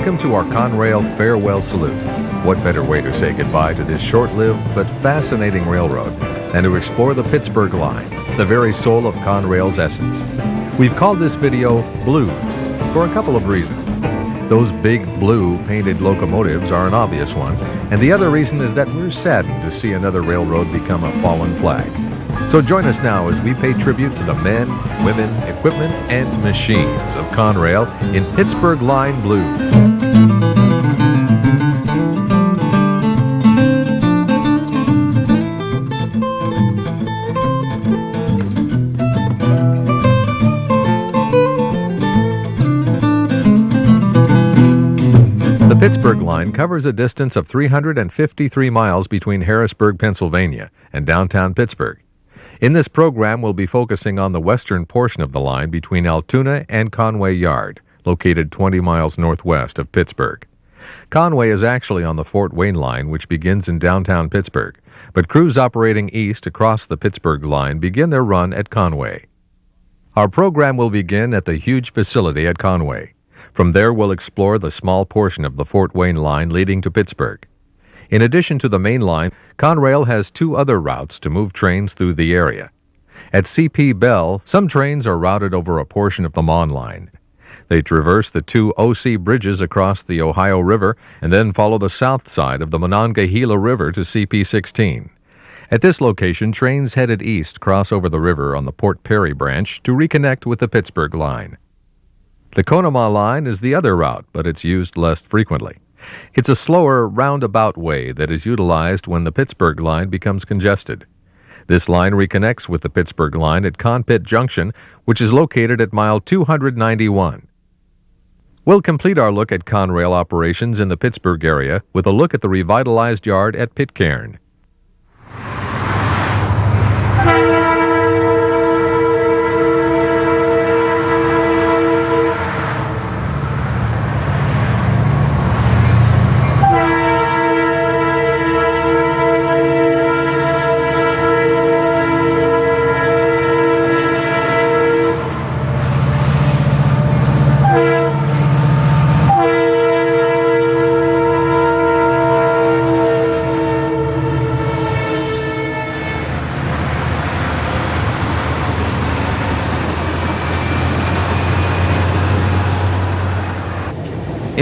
Welcome to our Conrail farewell salute. What better way to say goodbye to this short-lived but fascinating railroad than to explore the Pittsburgh Line, the very soul of Conrail's essence. We've called this video Blues for a couple of reasons. Those big blue painted locomotives are an obvious one, and the other reason is that we're saddened to see another railroad become a fallen flag. So join us now as we pay tribute to the men, women, equipment, and machines of Conrail in Pittsburgh Line Blues. The Pittsburgh Line covers a distance of 353 miles between Harrisburg, Pennsylvania, and downtown Pittsburgh. In this program, we'll be focusing on the western portion of the line between Altoona and Conway Yard, located 20 miles northwest of Pittsburgh. Conway is actually on the Fort Wayne line, which begins in downtown Pittsburgh, but crews operating east across the Pittsburgh Line begin their run at Conway. Our program will begin at the huge facility at Conway. From there, we'll explore the small portion of the Fort Wayne line leading to Pittsburgh. In addition to the main line, Conrail has two other routes to move trains through the area. At C.P. Bell, some trains are routed over a portion of the Mon line. They traverse the two O.C. bridges across the Ohio River and then follow the south side of the Monongahela River to C.P. 16. At this location, trains headed east cross over the river on the Port Perry branch to reconnect with the Pittsburgh line. The Conemaugh line is the other route, but it's used less frequently. It's a slower, roundabout way that is utilized when the Pittsburgh line becomes congested. This line reconnects with the Pittsburgh line at Conpit Junction, which is located at mile 291. We'll complete our look at Conrail operations in the Pittsburgh area with a look at the revitalized yard at Pitcairn.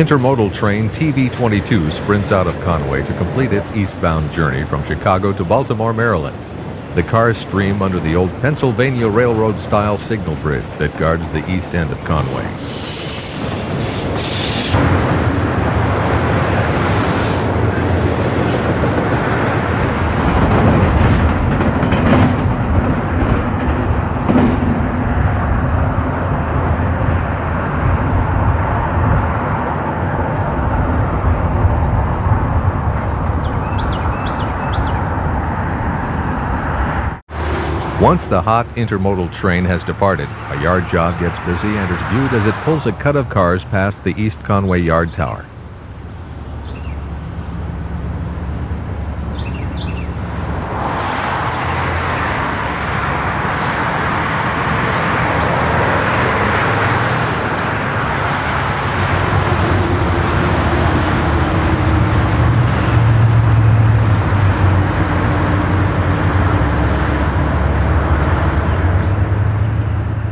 Intermodal train TV-22 sprints out of Conway to complete its eastbound journey from Chicago to Baltimore, Maryland. The cars stream under the old Pennsylvania Railroad-style signal bridge that guards the east end of Conway. Once the hot intermodal train has departed, a yard job gets busy and is viewed as it pulls a cut of cars past the East Conway Yard Tower.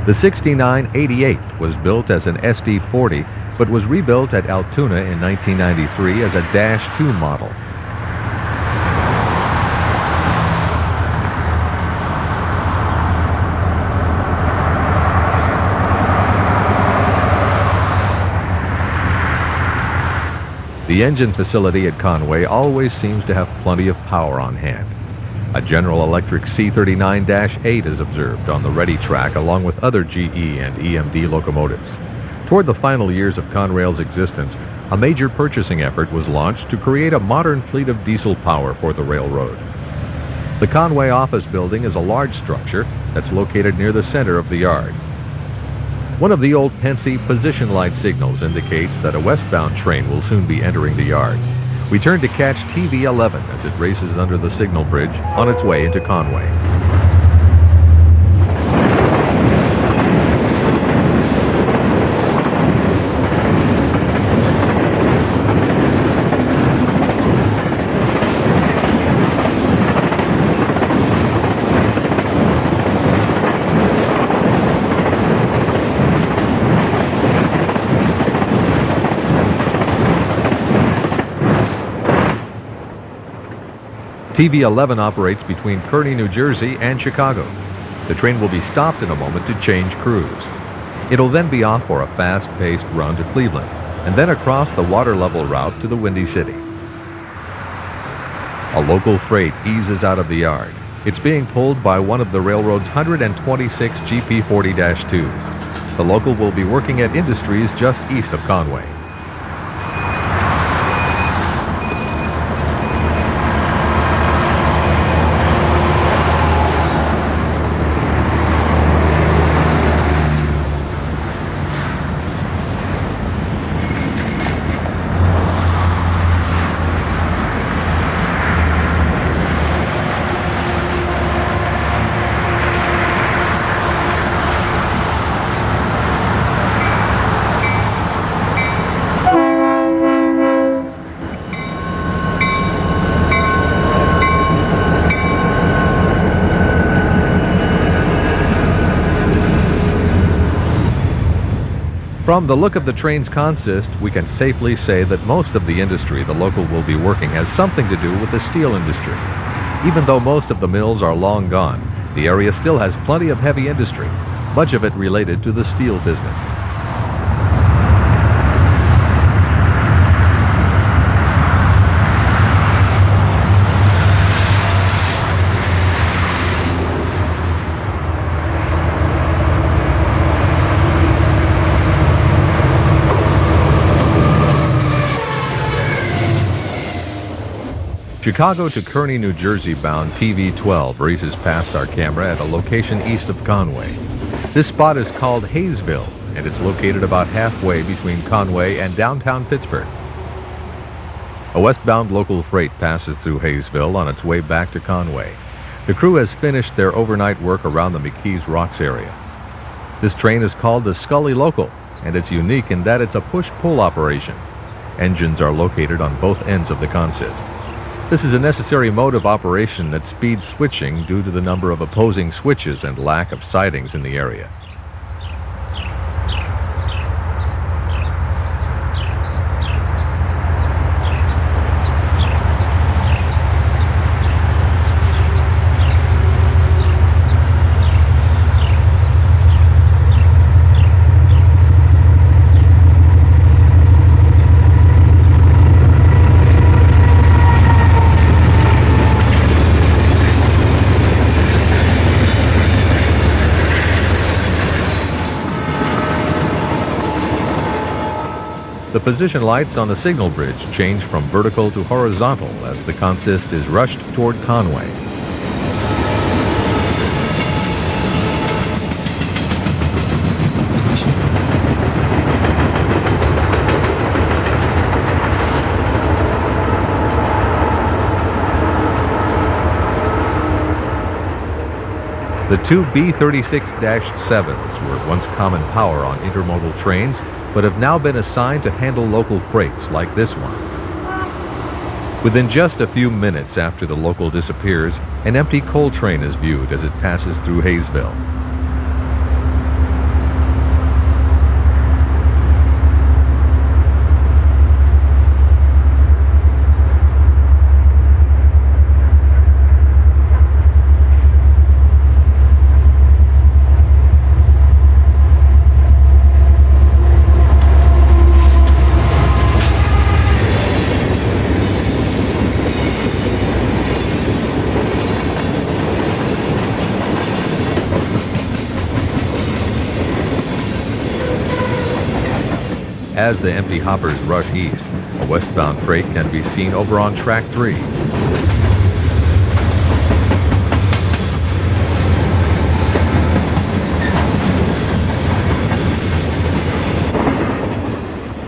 The 6988 was built as an SD40, but was rebuilt at Altoona in 1993 as a Dash 2 model. The engine facility at Conway always seems to have plenty of power on hand. A General Electric C39-8 is observed on the ready track along with other GE and EMD locomotives. Toward the final years of Conrail's existence, a major purchasing effort was launched to create a modern fleet of diesel power for the railroad. The Conway office building is a large structure that's located near the center of the yard. One of the old Pensy position light signals indicates that a westbound train will soon be entering the yard. We turn to catch TV-11 as it races under the signal bridge on its way into Conway. TV11 operates between Kearney, New Jersey and Chicago. The train will be stopped in a moment to change crews. It'll then be off for a fast-paced run to Cleveland and then across the water-level route to the Windy City. A local freight eases out of the yard. It's being pulled by one of the railroad's 126 GP40-2s. The local will be working at Industries just east of Conway. From the look of the train's consist, we can safely say that most of the industry the local will be working has something to do with the steel industry. Even though most of the mills are long gone, the area still has plenty of heavy industry, much of it related to the steel business. Chicago to Kearney, New Jersey bound TV12 races past our camera at a location east of Conway. This spot is called Hayesville, and it's located about halfway between Conway and downtown Pittsburgh. A westbound local freight passes through Hayesville on its way back to Conway. The crew has finished their overnight work around the McKees Rocks area. This train is called the Scully Local, and it's unique in that it's a push-pull operation. Engines are located on both ends of the consist. This is a necessary mode of operation that speeds switching due to the number of opposing switches and lack of sidings in the area. The position lights on the signal bridge change from vertical to horizontal as the consist is rushed toward Conway. The two B36-7s were once common power on intermodal trains, but have now been assigned to handle local freights like this one. Within just a few minutes after the local disappears, an empty coal train is viewed as it passes through Hayesville. As the empty hoppers rush east, a westbound freight can be seen over on track 3.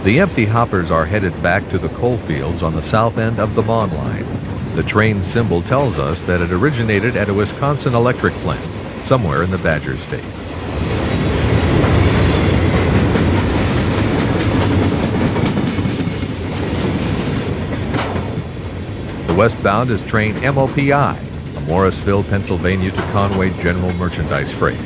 The empty hoppers are headed back to the coal fields on the south end of the Vaughn line. The train's symbol tells us that it originated at a Wisconsin electric plant, somewhere in the Badger State. The westbound is train MOPI, a Morrisville, Pennsylvania to Conway general merchandise freight.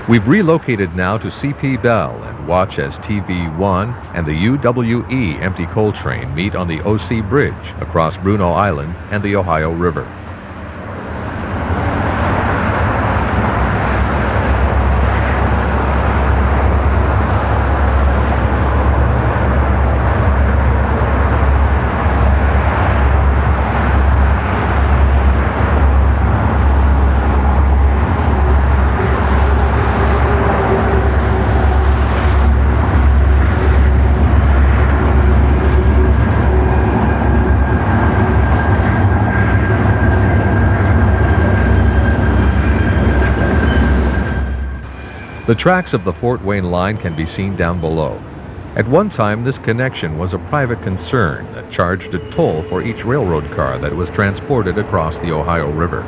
We've relocated now to CP Bell and watch as TV1 and the UWE empty coal train meet on the OC Bridge across Bruneau Island and the Ohio River. The tracks of the Fort Wayne line can be seen down below. At one time, this connection was a private concern that charged a toll for each railroad car that was transported across the Ohio River.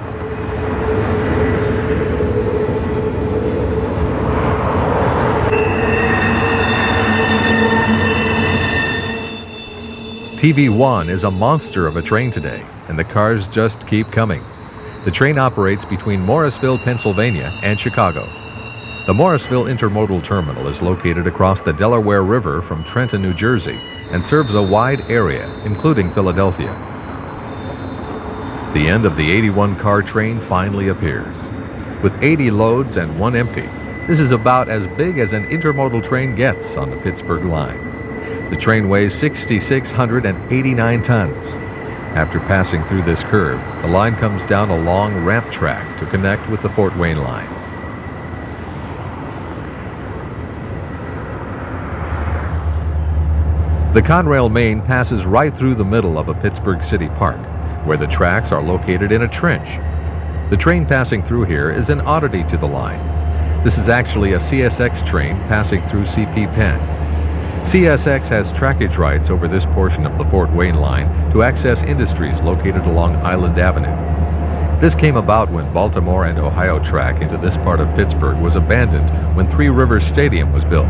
TV1 is a monster of a train today, and the cars just keep coming. The train operates between Morrisville, Pennsylvania, and Chicago. The Morrisville Intermodal Terminal is located across the Delaware River from Trenton, New Jersey, and serves a wide area, including Philadelphia. The end of the 81-car train finally appears. With 80 loads and one empty, this is about as big as an intermodal train gets on the Pittsburgh Line. The train weighs 6,689 tons. After passing through this curve, the line comes down a long ramp track to connect with the Fort Wayne line. The Conrail main passes right through the middle of a Pittsburgh city park, where the tracks are located in a trench. The train passing through here is an oddity to the line. This is actually a CSX train passing through CP Penn. CSX has trackage rights over this portion of the Fort Wayne line to access industries located along Island Avenue. This came about when Baltimore and Ohio track into this part of Pittsburgh was abandoned when Three Rivers Stadium was built.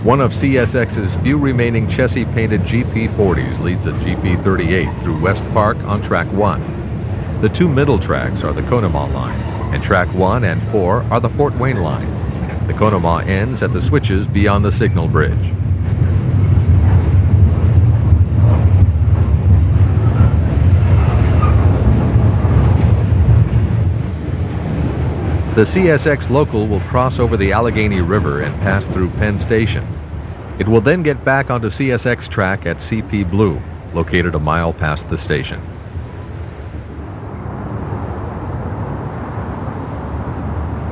One of CSX's few remaining chassis-painted GP40s leads a GP38 through West Park on Track 1. The two middle tracks are the Conemaugh line, and Track 1 and 4 are the Fort Wayne line. The Conemaugh ends at the switches beyond the signal bridge. The CSX local will cross over the Allegheny River and pass through Penn Station. It will then get back onto CSX track at CP Blue, located a mile past the station.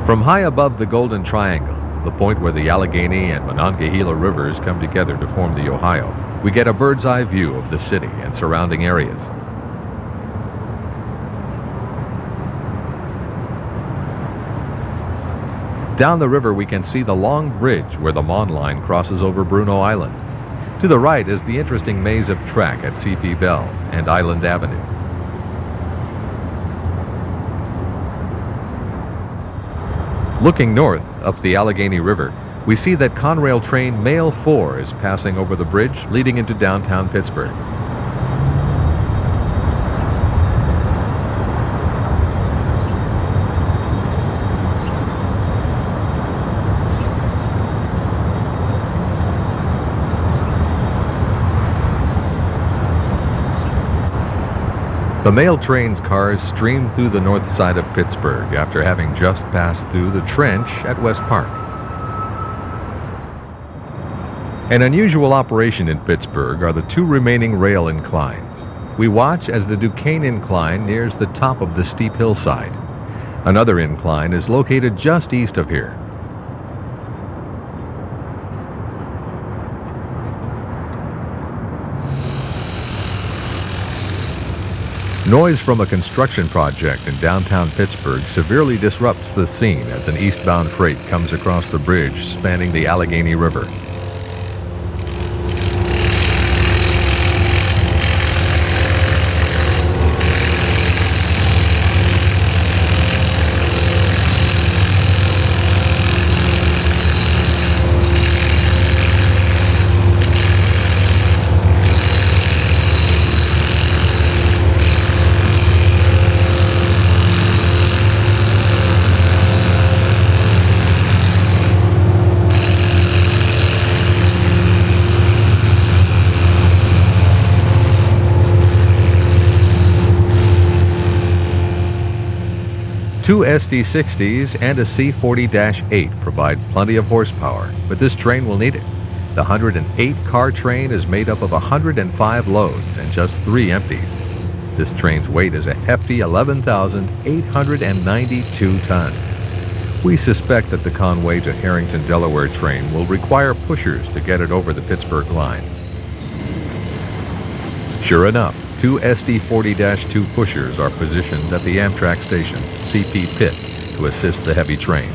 From high above the Golden Triangle, the point where the Allegheny and Monongahela rivers come together to form the Ohio, we get a bird's-eye view of the city and surrounding areas. Down the river we can see the long bridge where the Mon line crosses over Bruneau Island. To the right is the interesting maze of track at CP Bell and Island Avenue. Looking north, up the Allegheny River, we see that Conrail train Mail 4 is passing over the bridge leading into downtown Pittsburgh. The mail train's cars stream through the north side of Pittsburgh after having just passed through the trench at West Park. An unusual operation in Pittsburgh are the two remaining rail inclines. We watch as the Duquesne incline nears the top of the steep hillside. Another incline is located just east of here. Noise from a construction project in downtown Pittsburgh severely disrupts the scene as an eastbound freight comes across the bridge spanning the Allegheny River. Two SD60s and a C40-8 provide plenty of horsepower, but this train will need it. The 108-car train is made up of 105 loads and just 3 empties. This train's weight is a hefty 11,892 tons. We suspect that the Conway to Harrington, Delaware train will require pushers to get it over the Pittsburgh line. Sure enough, 2 SD40-2 pushers are positioned at the Amtrak station, CP Pit, to assist the heavy train.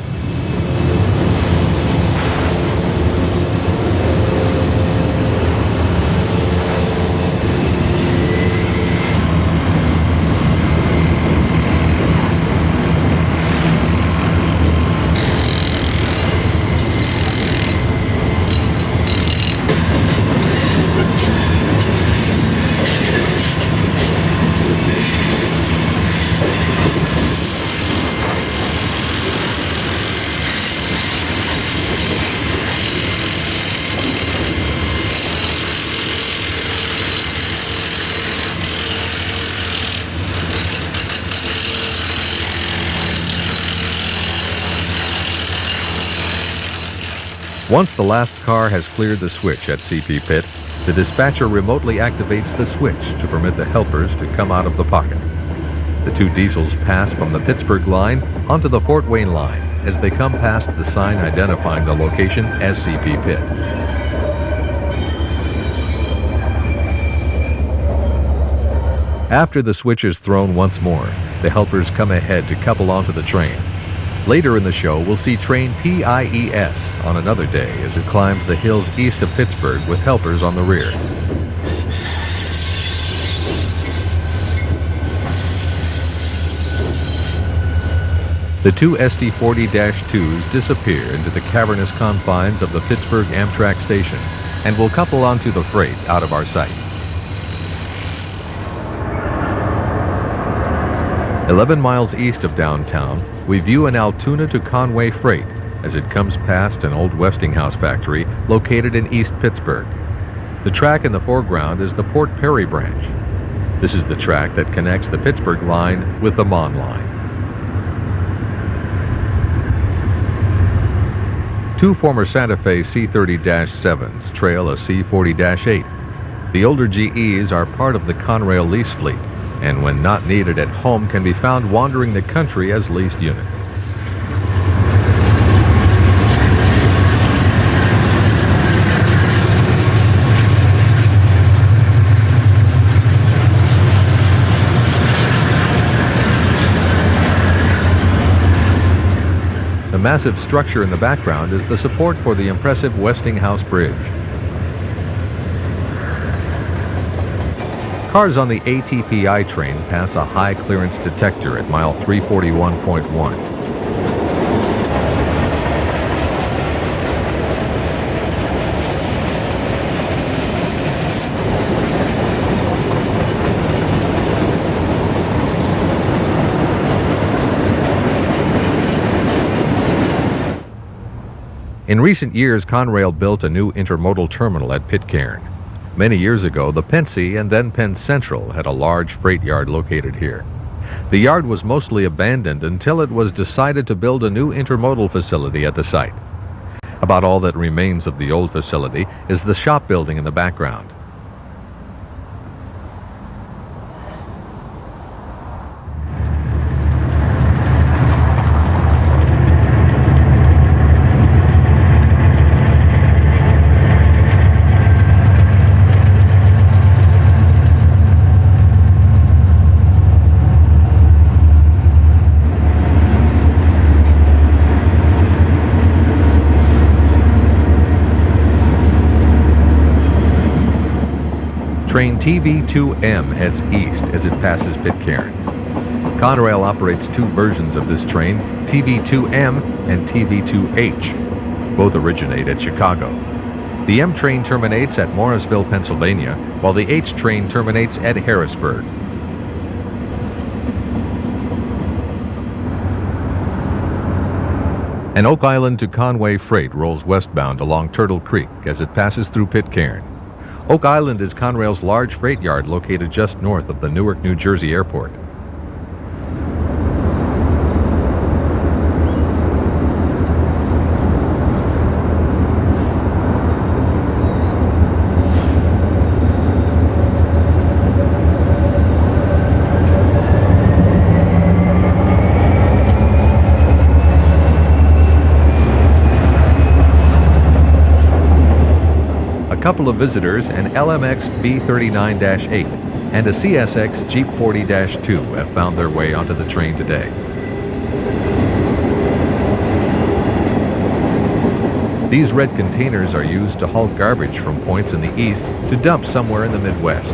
Once the last car has cleared the switch at CP Pit, the dispatcher remotely activates the switch to permit the helpers to come out of the pocket. The 2 diesels pass from the Pittsburgh line onto the Fort Wayne line as they come past the sign identifying the location as CP Pit. After the switch is thrown once more, the helpers come ahead to couple onto the train. Later in the show, we'll see train PIES on another day as it climbs the hills east of Pittsburgh with helpers on the rear. The 2 SD40-2s disappear into the cavernous confines of the Pittsburgh Amtrak station and will couple onto the freight out of our sight. 11 miles east of downtown, we view an Altoona to Conway freight as it comes past an old Westinghouse factory located in East Pittsburgh. The track in the foreground is the Port Perry branch. This is the track that connects the Pittsburgh line with the Mon line. 2 former Santa Fe C30-7s trail a C40-8. The older GEs are part of the Conrail lease fleet, and when not needed at home can be found wandering the country as leased units. The massive structure in the background is the support for the impressive Westinghouse Bridge. Cars on the ATPI train pass a high clearance detector at mile 341.1. In recent years, Conrail built a new intermodal terminal at Pitcairn. Many years ago, the Pennsy and then Penn Central had a large freight yard located here. The yard was mostly abandoned until it was decided to build a new intermodal facility at the site. About all that remains of the old facility is the shop building in the background. Train TV2M heads east as it passes Pitcairn. Conrail operates two versions of this train, TV2M and TV2H. Both originate at Chicago. The M train terminates at Morrisville, Pennsylvania, while the H train terminates at Harrisburg. An Oak Island to Conway freight rolls westbound along Turtle Creek as it passes through Pitcairn. Oak Island is Conrail's large freight yard located just north of the Newark, New Jersey airport. A couple of visitors, an LMX B39-8 and a CSX Jeep 40-2 have found their way onto the train today. These red containers are used to haul garbage from points in the east to dump somewhere in the Midwest.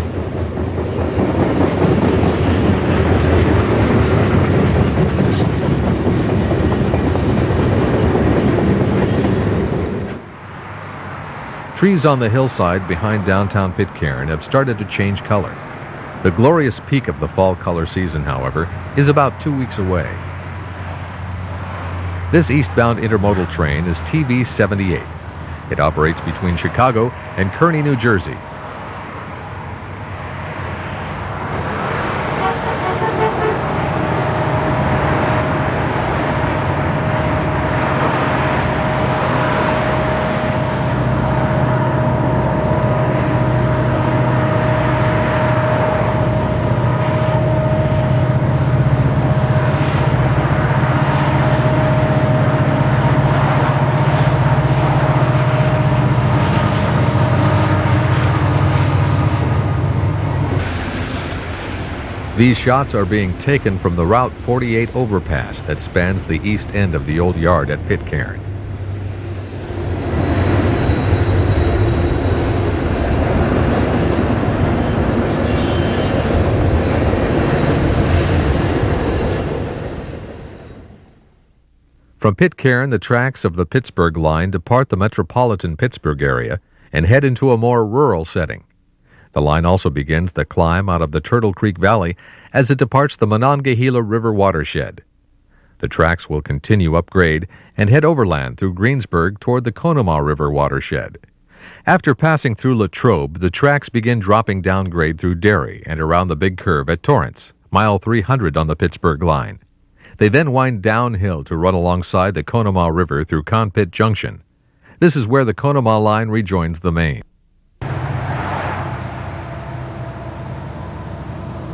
Trees on the hillside behind downtown Pitcairn have started to change color. The glorious peak of the fall color season, however, is about 2 weeks away. This eastbound intermodal train is TV78. It operates between Chicago and Kearney, New Jersey. These shots are being taken from the Route 48 overpass that spans the east end of the old yard at Pitcairn. From Pitcairn, the tracks of the Pittsburgh Line depart the metropolitan Pittsburgh area and head into a more rural setting. The line also begins the climb out of the Turtle Creek Valley as it departs the Monongahela River watershed. The tracks will continue upgrade and head overland through Greensburg toward the Conemaugh River watershed. After passing through Latrobe, the tracks begin dropping downgrade through Derry and around the big curve at Torrance, mile 300 on the Pittsburgh Line. They then wind downhill to run alongside the Conemaugh River through Conpit Junction. This is where the Conemaugh Line rejoins the main.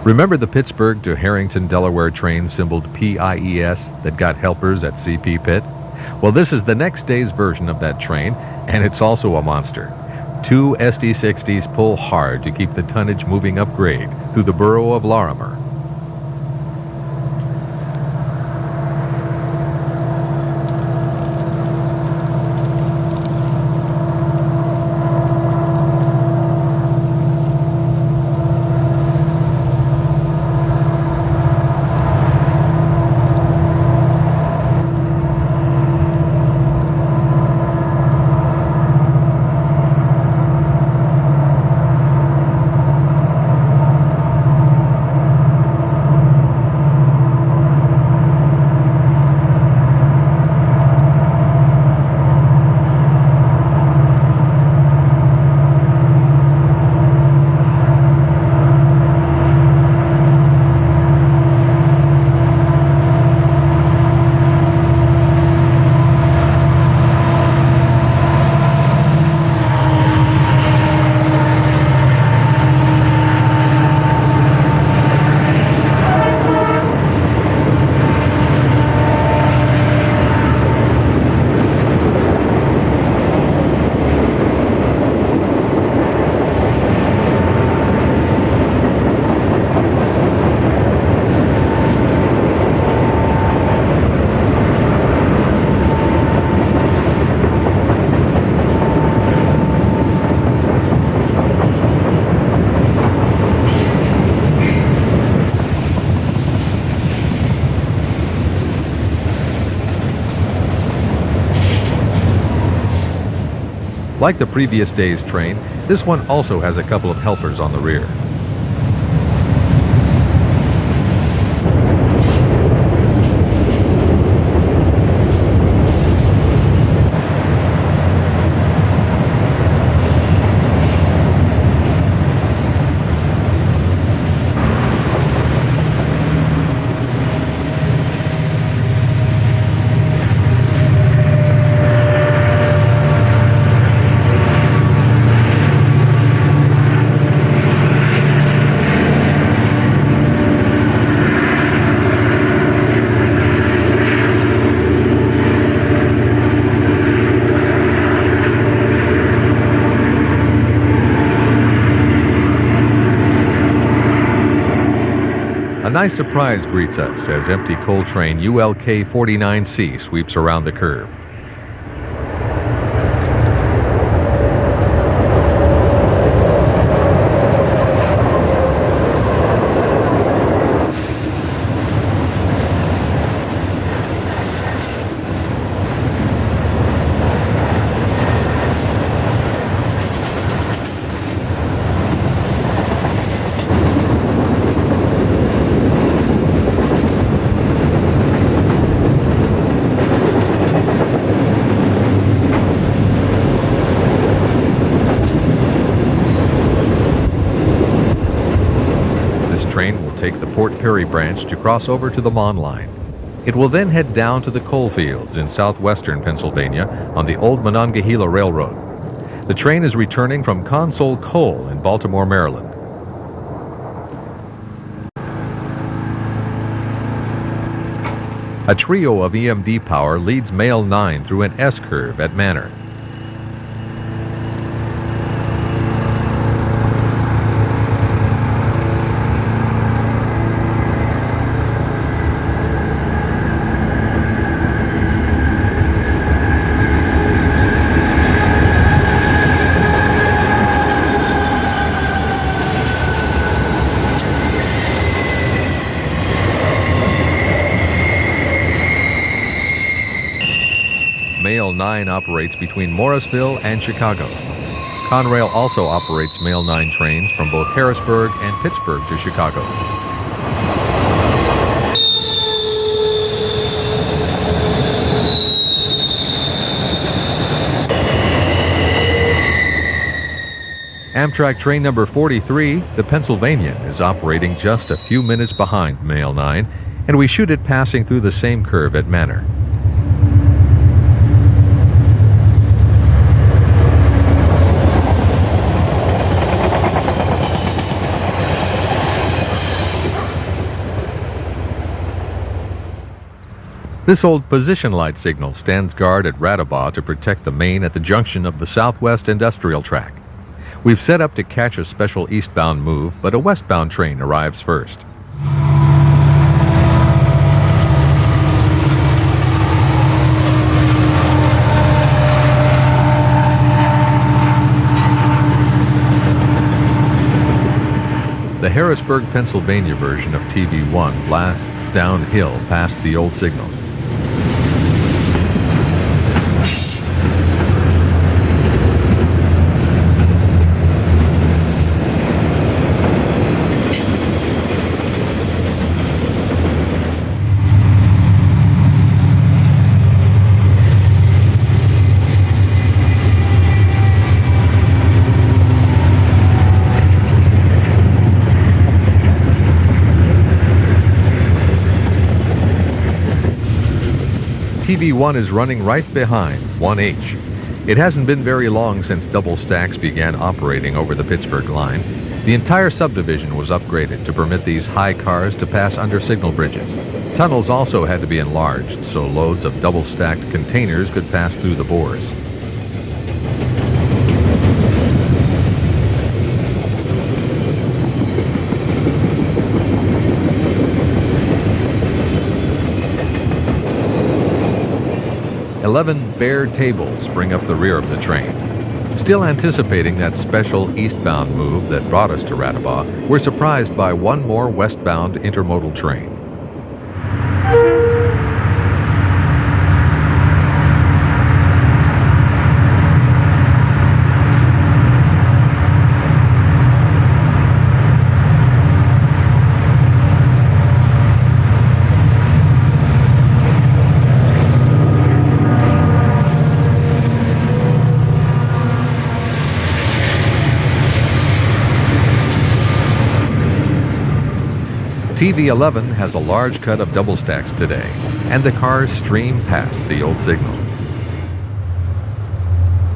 Remember the Pittsburgh to Harrington, Delaware train symboled PIES that got helpers at CP Pitt? Well, this is the next day's version of that train, and it's also a monster. Two SD60s pull hard to keep the tonnage moving upgrade through the borough of Larimer. Like the previous day's train, this one also has a couple of helpers on the rear. A nice surprise greets us as empty coal train ULK 49C sweeps around the curve. Train will take the Port Perry branch to cross over to the Mon line. It will then head down to the coal fields in southwestern Pennsylvania on the old Monongahela Railroad. The train is returning from Consol Coal in Baltimore, Maryland. A trio of EMD power leads Mail 9 through an S-curve at Manor. Mail 9 operates between Morrisville and Chicago. Conrail also operates Mail 9 trains from both Harrisburg and Pittsburgh to Chicago. Amtrak train number 43, the Pennsylvanian, is operating just a few minutes behind Mail 9, and we shoot it passing through the same curve at Manor. This old position light signal stands guard at Rattabaugh to protect the main at the junction of the Southwest Industrial Track. We've set up to catch a special eastbound move, but a westbound train arrives first. The Harrisburg, Pennsylvania version of TV1 blasts downhill past the old signal. TV1 is running right behind 1H. It hasn't been very long since double stacks began operating over the Pittsburgh line. The entire subdivision was upgraded to permit these high cars to pass under signal bridges. Tunnels also had to be enlarged so loads of double-stacked containers could pass through the bores. Bare tables bring up the rear of the train. Still anticipating that special eastbound move that brought us to Rattabaugh, we're surprised by one more westbound intermodal train. TV11 has a large cut of double stacks today, and the cars stream past the old signal.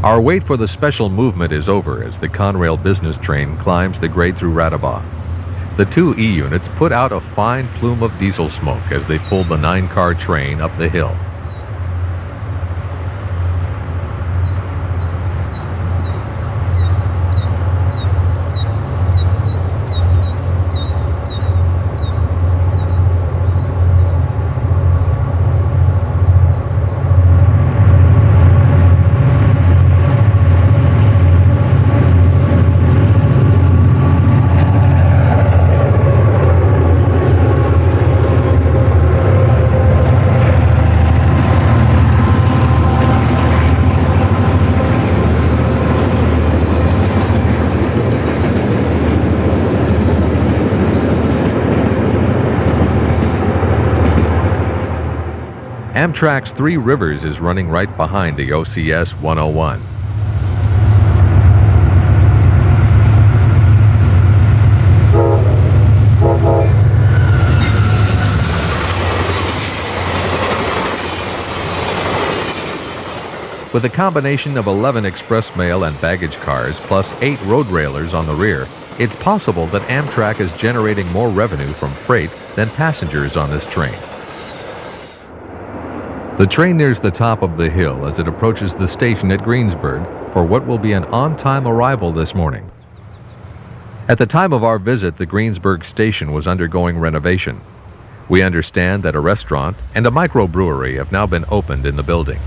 Our wait for the special movement is over as the Conrail business train climbs the grade through Latrobe. The two E-units put out a fine plume of diesel smoke as they pull the 9-car train up the hill. Amtrak's Three Rivers is running right behind the OCS 101. With a combination of 11 express mail and baggage cars plus 8 road railers on the rear, it's possible that Amtrak is generating more revenue from freight than passengers on this train. The train nears the top of the hill as it approaches the station at Greensburg for what will be an on-time arrival this morning. At the time of our visit, the Greensburg station was undergoing renovation. We understand that a restaurant and a microbrewery have now been opened in the building.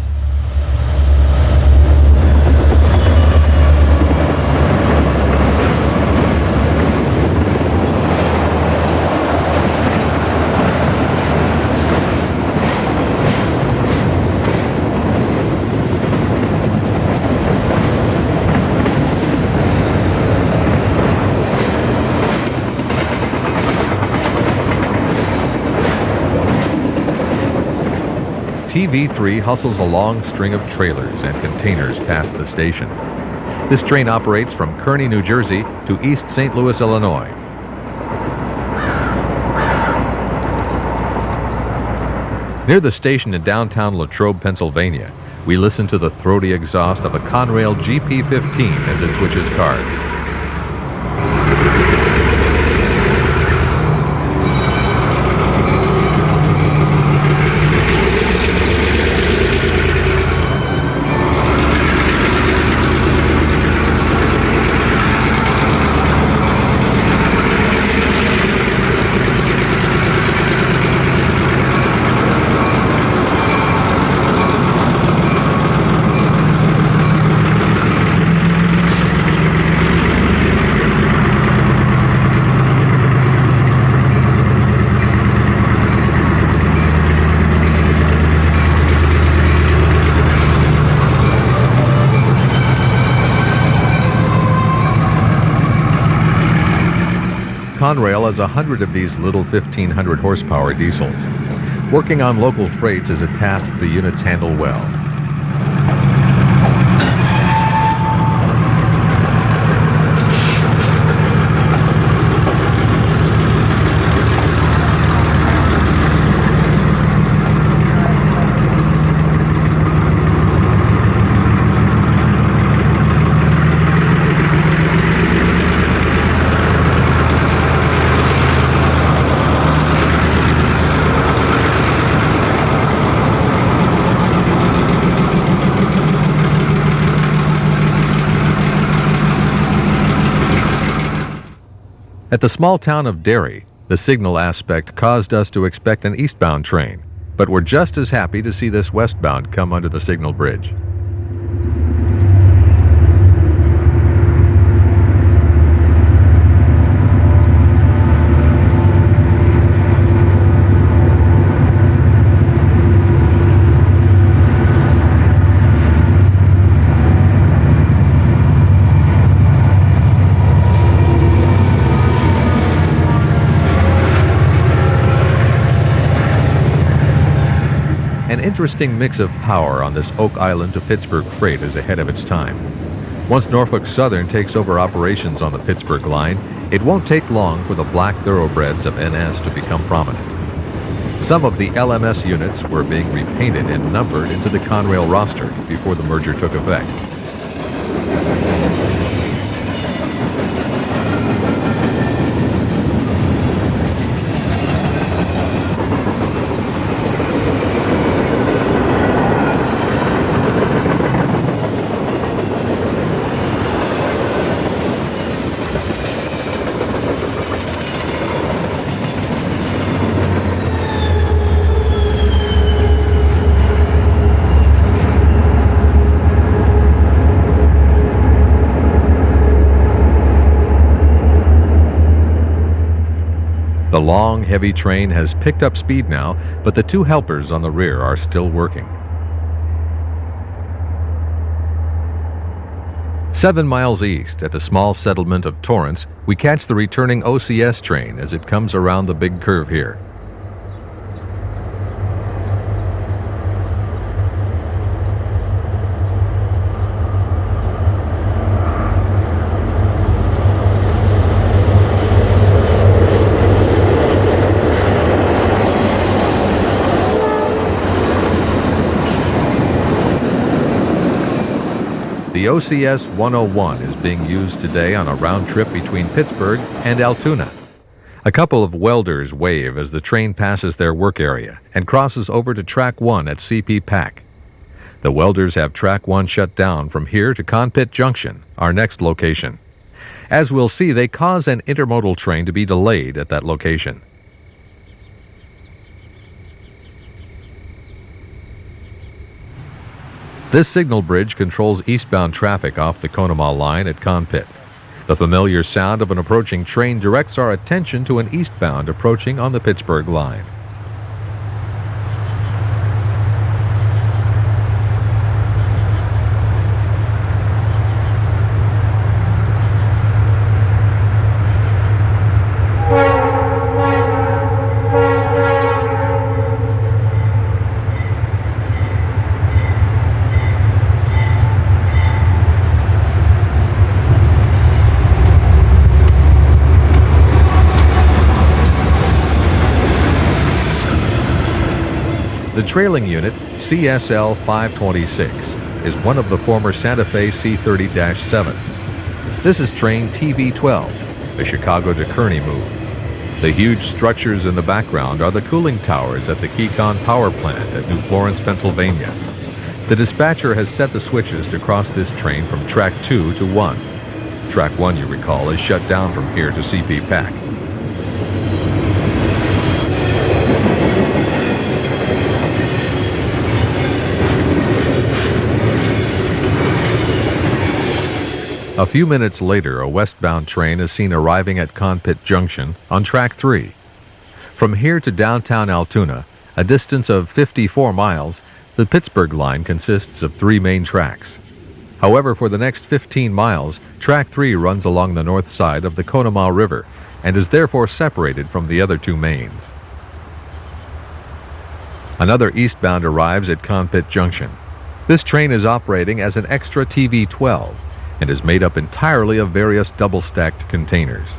TV3 hustles a long string of trailers and containers past the station. This train operates from Kearney, New Jersey to East St. Louis, Illinois. Near the station in downtown Latrobe, Pennsylvania, we listen to the throaty exhaust of a Conrail GP15 as it switches cars. Conrail has 100 of these little 1,500 horsepower diesels. Working on local freights is a task the units handle well. At the small town of Derry, the signal aspect caused us to expect an eastbound train, but we're just as happy to see this westbound come under the signal bridge. An interesting mix of power on this Oak Island to Pittsburgh freight is ahead of its time. Once Norfolk Southern takes over operations on the Pittsburgh line, It won't take long for the black thoroughbreds of NS to become prominent. Some of the LMS units were being repainted and numbered into the Conrail roster before the merger took effect. The long, heavy train has picked up speed now, but the two helpers on the rear are still working. 7 miles east, at the small settlement of Torrance, we catch the returning OCS train as it comes around the big curve here. The OCS 101 is being used today on a round trip between Pittsburgh and Altoona. A couple of welders wave as the train passes their work area and crosses over to Track 1 at CP Pack. The welders have Track 1 shut down from here to Conpit Junction, our next location. As we'll see, they cause an intermodal train to be delayed at that location. This signal bridge controls eastbound traffic off the Conemaugh line at Conpit. The familiar sound of an approaching train directs our attention to an eastbound approaching on the Pittsburgh line. The trailing unit, CSL 526, is one of the former Santa Fe C30-7s. This is train TV-12, the Chicago to Kearney move. The huge structures in the background are the cooling towers at the Keycon Power Plant at New Florence, Pennsylvania. The dispatcher has set the switches to cross this train from Track 2 to 1. Track 1, you recall, is shut down from here to CP Pack. A few minutes later, a westbound train is seen arriving at Conpit Junction on Track 3. From here to downtown Altoona, a distance of 54 miles, the Pittsburgh line consists of 3 main tracks. However, for the next 15 miles, Track 3 runs along the north side of the Conemaugh River and is therefore separated from the other 2 mains. Another eastbound arrives at Conpit Junction. This train is operating as an extra TV-12 and is made up entirely of various double-stacked containers.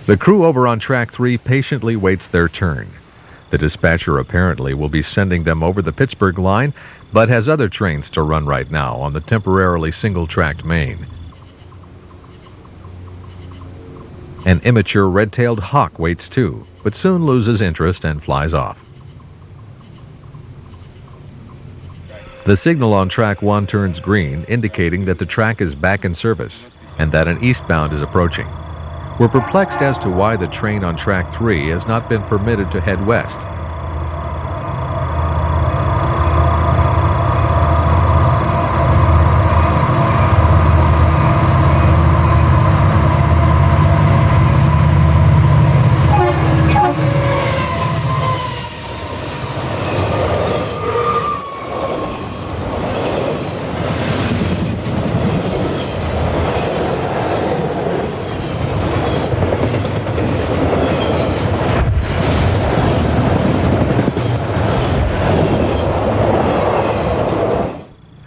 The crew over on Track 3 patiently waits their turn. The dispatcher apparently will be sending them over the Pittsburgh line, but has other trains to run right now on the temporarily single-tracked main. An immature red-tailed hawk waits too, but soon loses interest and flies off. The signal on Track 1 turns green, indicating that the track is back in service and that an eastbound is approaching. We're perplexed as to why the train on Track 3 has not been permitted to head west.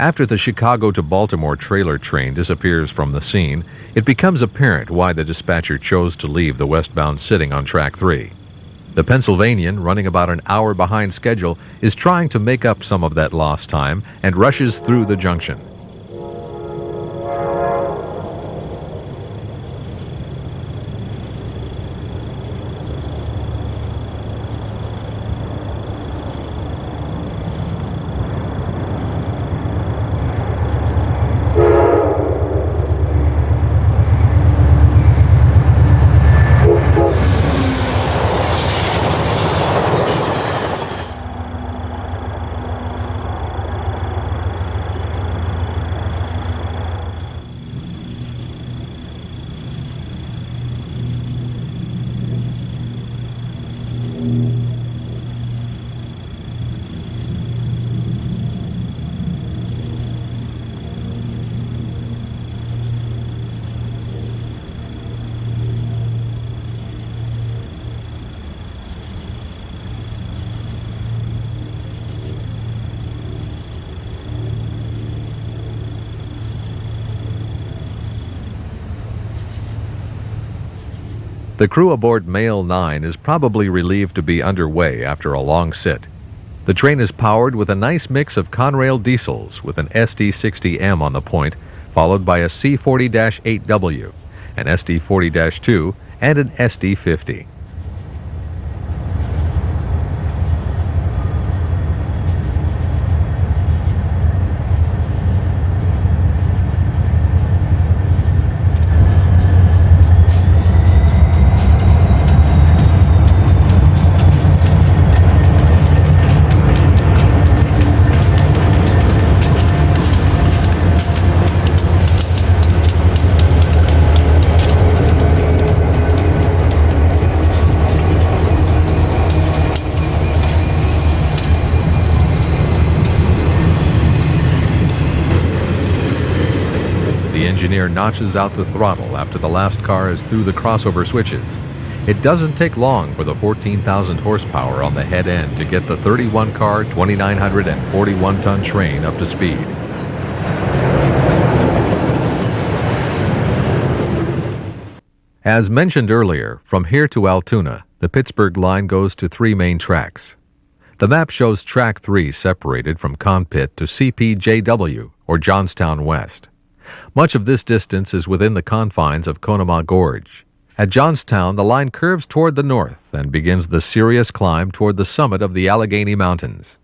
After the Chicago to Baltimore trailer train disappears from the scene, it becomes apparent why the dispatcher chose to leave the westbound sitting on Track 3. The Pennsylvanian, running about an hour behind schedule, is trying to make up some of that lost time and rushes through the junction. The crew aboard Mail 9 is probably relieved to be underway after a long sit. The train is powered with a nice mix of Conrail diesels with an SD60M on the point, followed by a C40-8W, an SD40-2, and an SD50. The engineer notches out the throttle after the last car is through the crossover switches. It doesn't take long for the 14,000 horsepower on the head end to get the 31-car, 2,941-ton train up to speed. As mentioned earlier, from here to Altoona, the Pittsburgh line goes to 3 main tracks. The map shows Track 3 separated from Conpit to CPJW, or Johnstown West. Much of this distance is within the confines of Conemaugh Gorge. At Johnstown, the line curves toward the north and begins the serious climb toward the summit of the Allegheny Mountains.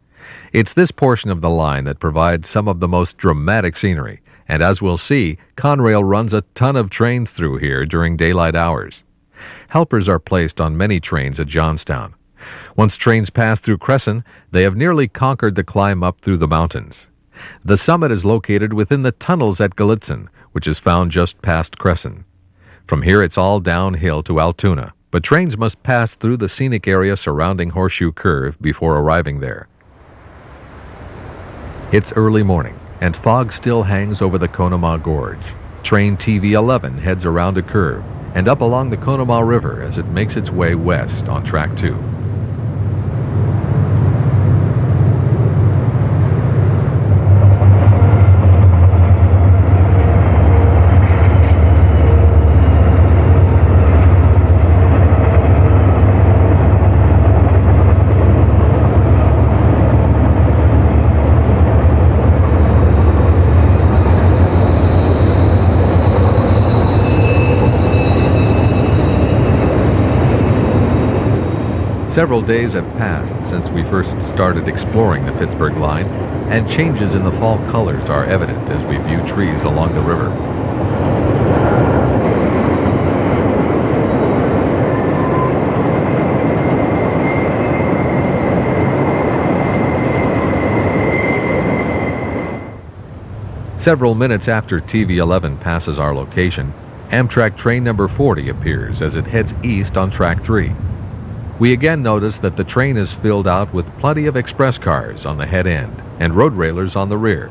It's this portion of the line that provides some of the most dramatic scenery, and as we'll see, Conrail runs a ton of trains through here during daylight hours. Helpers are placed on many trains at Johnstown. Once trains pass through Crescent, they have nearly conquered the climb up through the mountains. The summit is located within the tunnels at Gallitzin, which is found just past Crescent. From here it's all downhill to Altoona, but trains must pass through the scenic area surrounding Horseshoe Curve before arriving there. It's early morning, and fog still hangs over the Conemaugh Gorge. Train TV11 heads around a curve and up along the Conemaugh River as it makes its way west on Track 2. Several days have passed since we first started exploring the Pittsburgh line, and changes in the fall colors are evident as we view trees along the river. Several minutes after TV-11 passes our location, Amtrak train number 40 appears as it heads east on track 3. We again notice that the train is filled out with plenty of express cars on the head end and road railers on the rear.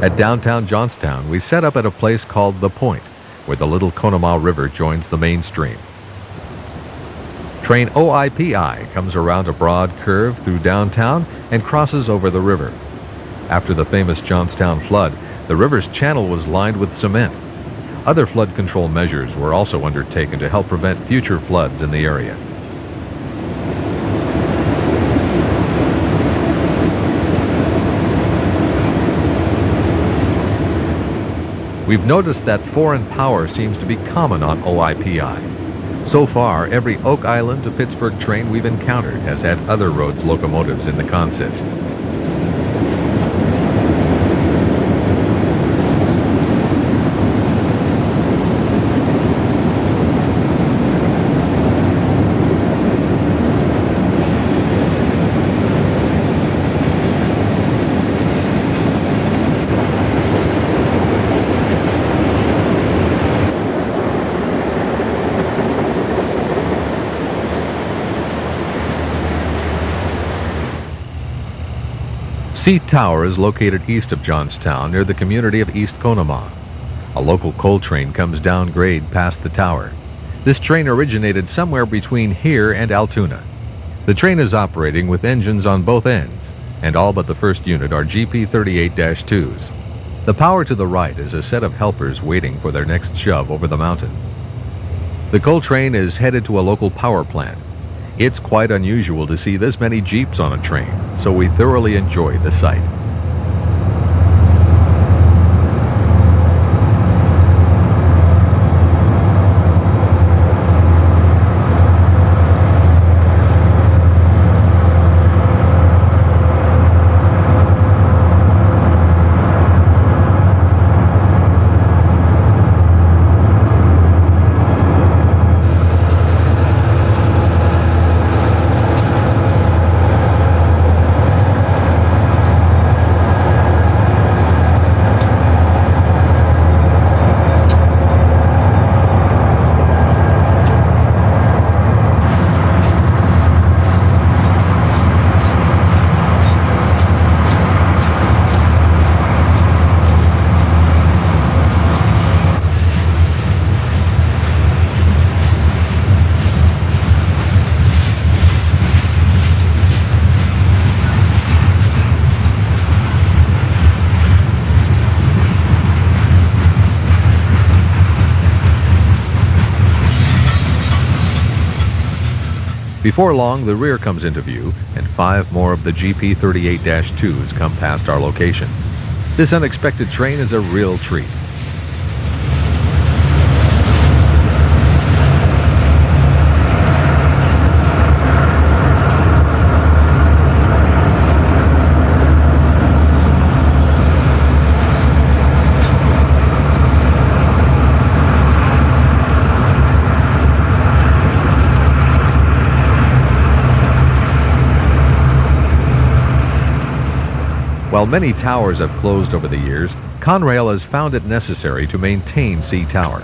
At downtown Johnstown, we set up at a place called The Point, where the little Conemaugh River joins the main stream. Train OIPI comes around a broad curve through downtown and crosses over the river. After the famous Johnstown flood, the river's channel was lined with cement. Other flood control measures were also undertaken to help prevent future floods in the area. We've noticed that foreign power seems to be common on OIPI. So far, every Oak Island to Pittsburgh train we've encountered has had other roads' locomotives in the consist. Seat Tower is located east of Johnstown near the community of East Conemaugh. A local coal train comes down grade past the tower. This train originated somewhere between here and Altoona. The train is operating with engines on both ends, and all but the first unit are GP38-2s. The power to the right is a set of helpers waiting for their next shove over the mountain. The coal train is headed to a local power plant. It's quite unusual to see this many Jeeps on a train, so we thoroughly enjoy the sight. Before long, the rear comes into view, and 5 more of the GP38-2s come past our location. This unexpected train is a real treat. While many towers have closed over the years, Conrail has found it necessary to maintain C Tower.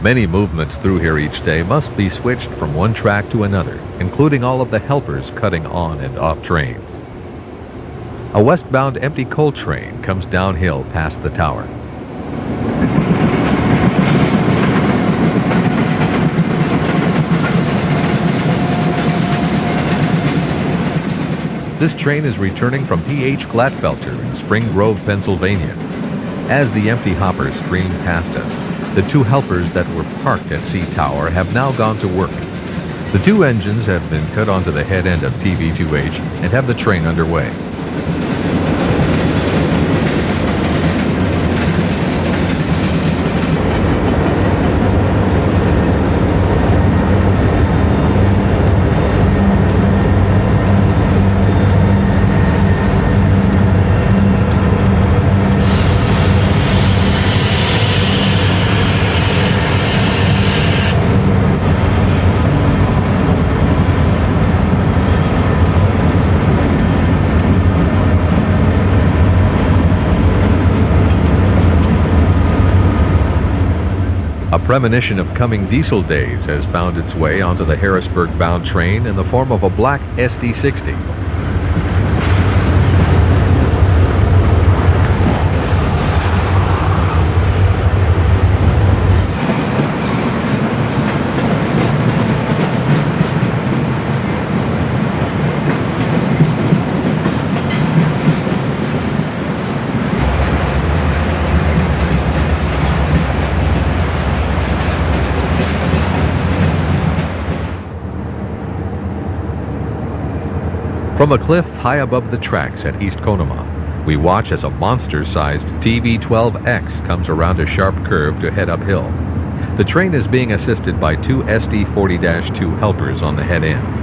Many movements through here each day must be switched from one track to another, including all of the helpers cutting on and off trains. A westbound empty coal train comes downhill past the tower. This train is returning from P.H. Glatfelter in Spring Grove, Pennsylvania. As the empty hoppers stream past us, the two helpers that were parked at C Tower have now gone to work. The two engines have been cut onto the head end of TV2H and have the train underway. A premonition of coming diesel days has found its way onto the Harrisburg-bound train in the form of a black SD60. From a cliff high above the tracks at East Conemaugh, we watch as a monster-sized TV12X comes around a sharp curve to head uphill. The train is being assisted by two SD40-2 helpers on the head end.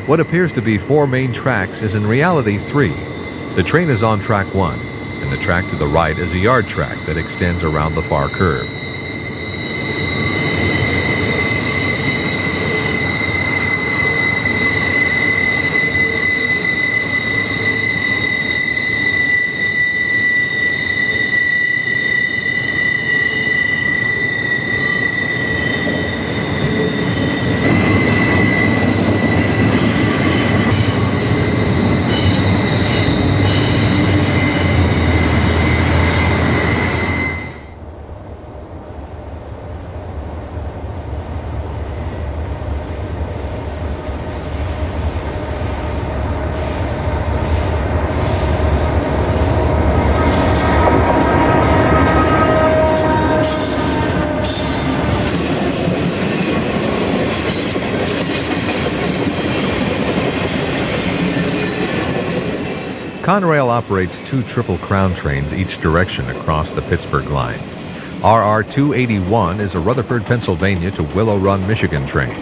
What appears to be 4 main tracks is in reality 3. The train is on track 1, and the track to the right is a yard track that extends around the far curve. Conrail operates 2 Triple Crown trains each direction across the Pittsburgh line. RR 281 is a Rutherford, Pennsylvania to Willow Run, Michigan train.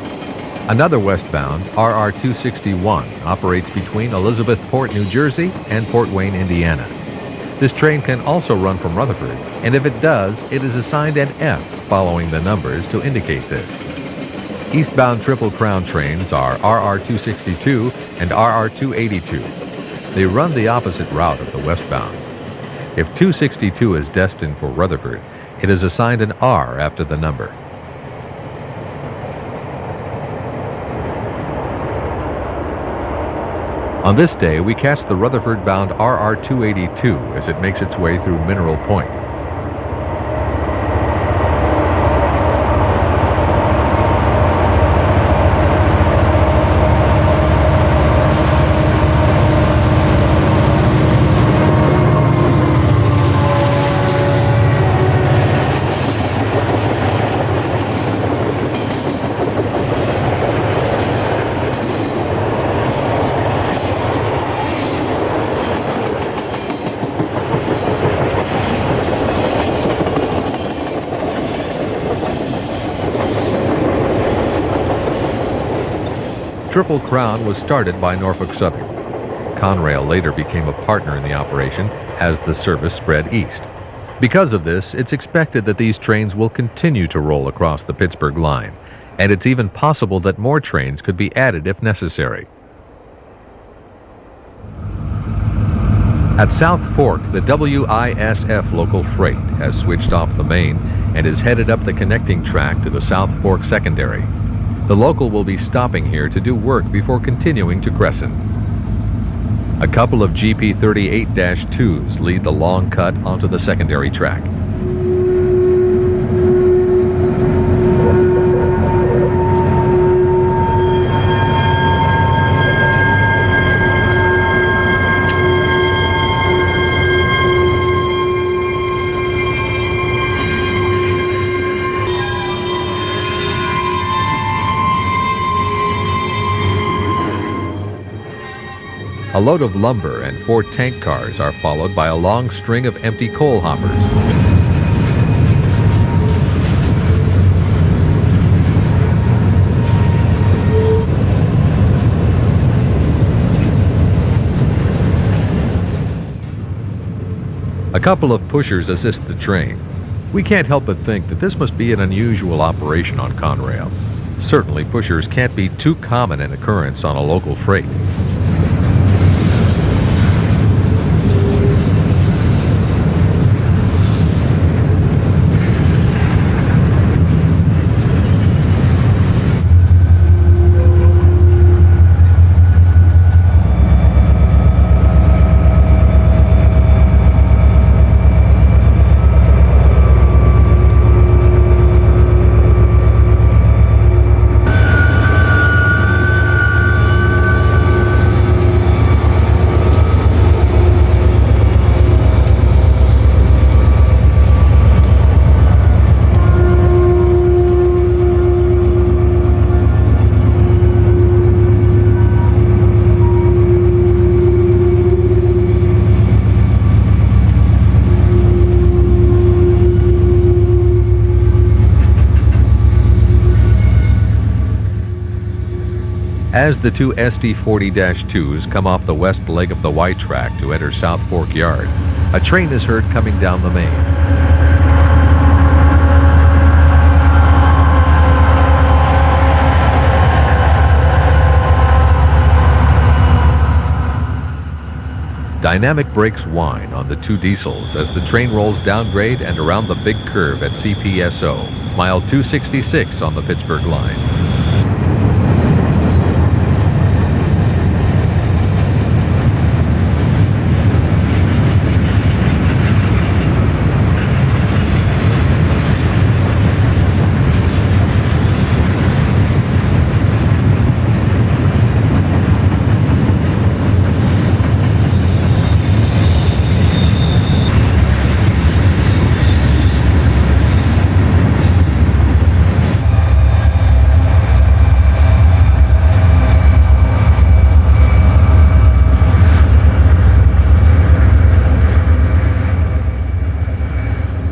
Another westbound, RR 261, operates between Elizabethport, New Jersey and Fort Wayne, Indiana. This train can also run from Rutherford, and if it does, it is assigned an F following the numbers to indicate this. Eastbound Triple Crown trains are RR 262 and RR 282. They run the opposite route of the westbounds. If 262 is destined for Rutherford, it is assigned an R after the number. On this day, we catch the Rutherford-bound RR 282 as it makes its way through Mineral Point. Triple Crown was started by Norfolk Southern. Conrail later became a partner in the operation as the service spread east. Because of this, it's expected that these trains will continue to roll across the Pittsburgh line, and it's even possible that more trains could be added if necessary. At South Fork, the WISF local freight has switched off the main and is headed up the connecting track to the South Fork secondary. The local will be stopping here to do work before continuing to Crescent. A couple of GP 38-2s lead the long cut onto the secondary track. A load of lumber and 4 tank cars are followed by a long string of empty coal hoppers. A couple of pushers assist the train. We can't help but think that this must be an unusual operation on Conrail. Certainly, pushers can't be too common an occurrence on a local freight. As the 2 SD40-2s come off the west leg of the Y track to enter South Fork Yard, a train is heard coming down the main. Dynamic brakes whine on the 2 diesels as the train rolls downgrade and around the big curve at CPSO, mile 266 on the Pittsburgh line.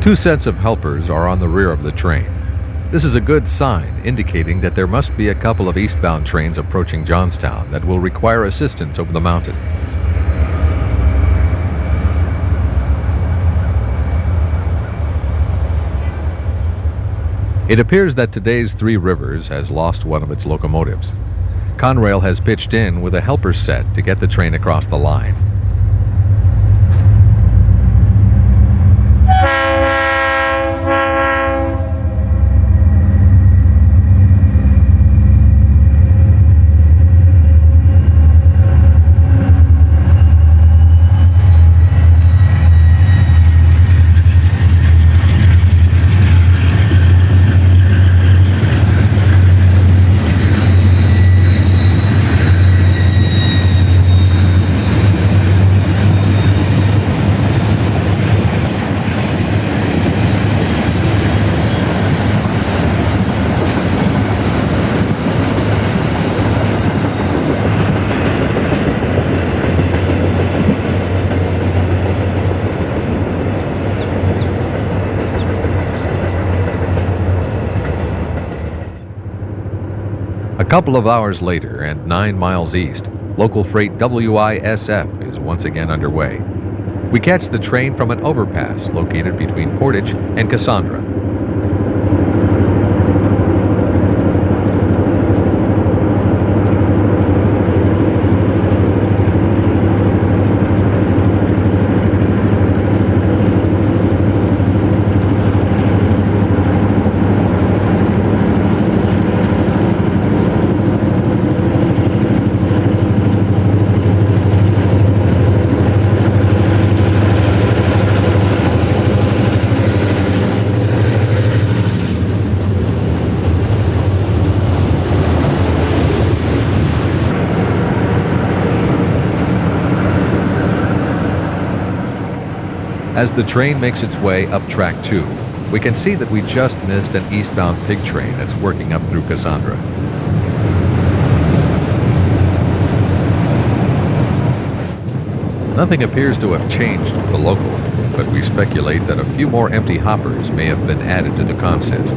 Two sets of helpers are on the rear of the train. This is a good sign, indicating that there must be a couple of eastbound trains approaching Johnstown that will require assistance over the mountain. It appears that today's Three Rivers has lost one of its locomotives. Conrail has pitched in with a helper set to get the train across the line. A couple of hours later, and 9 miles east, local freight WISF is once again underway. We catch the train from an overpass located between Portage and Cassandra. As the train makes its way up track 2, we can see that we just missed an eastbound pig train that's working up through Cassandra. Nothing appears to have changed with the local, but we speculate that a few more empty hoppers may have been added to the consist.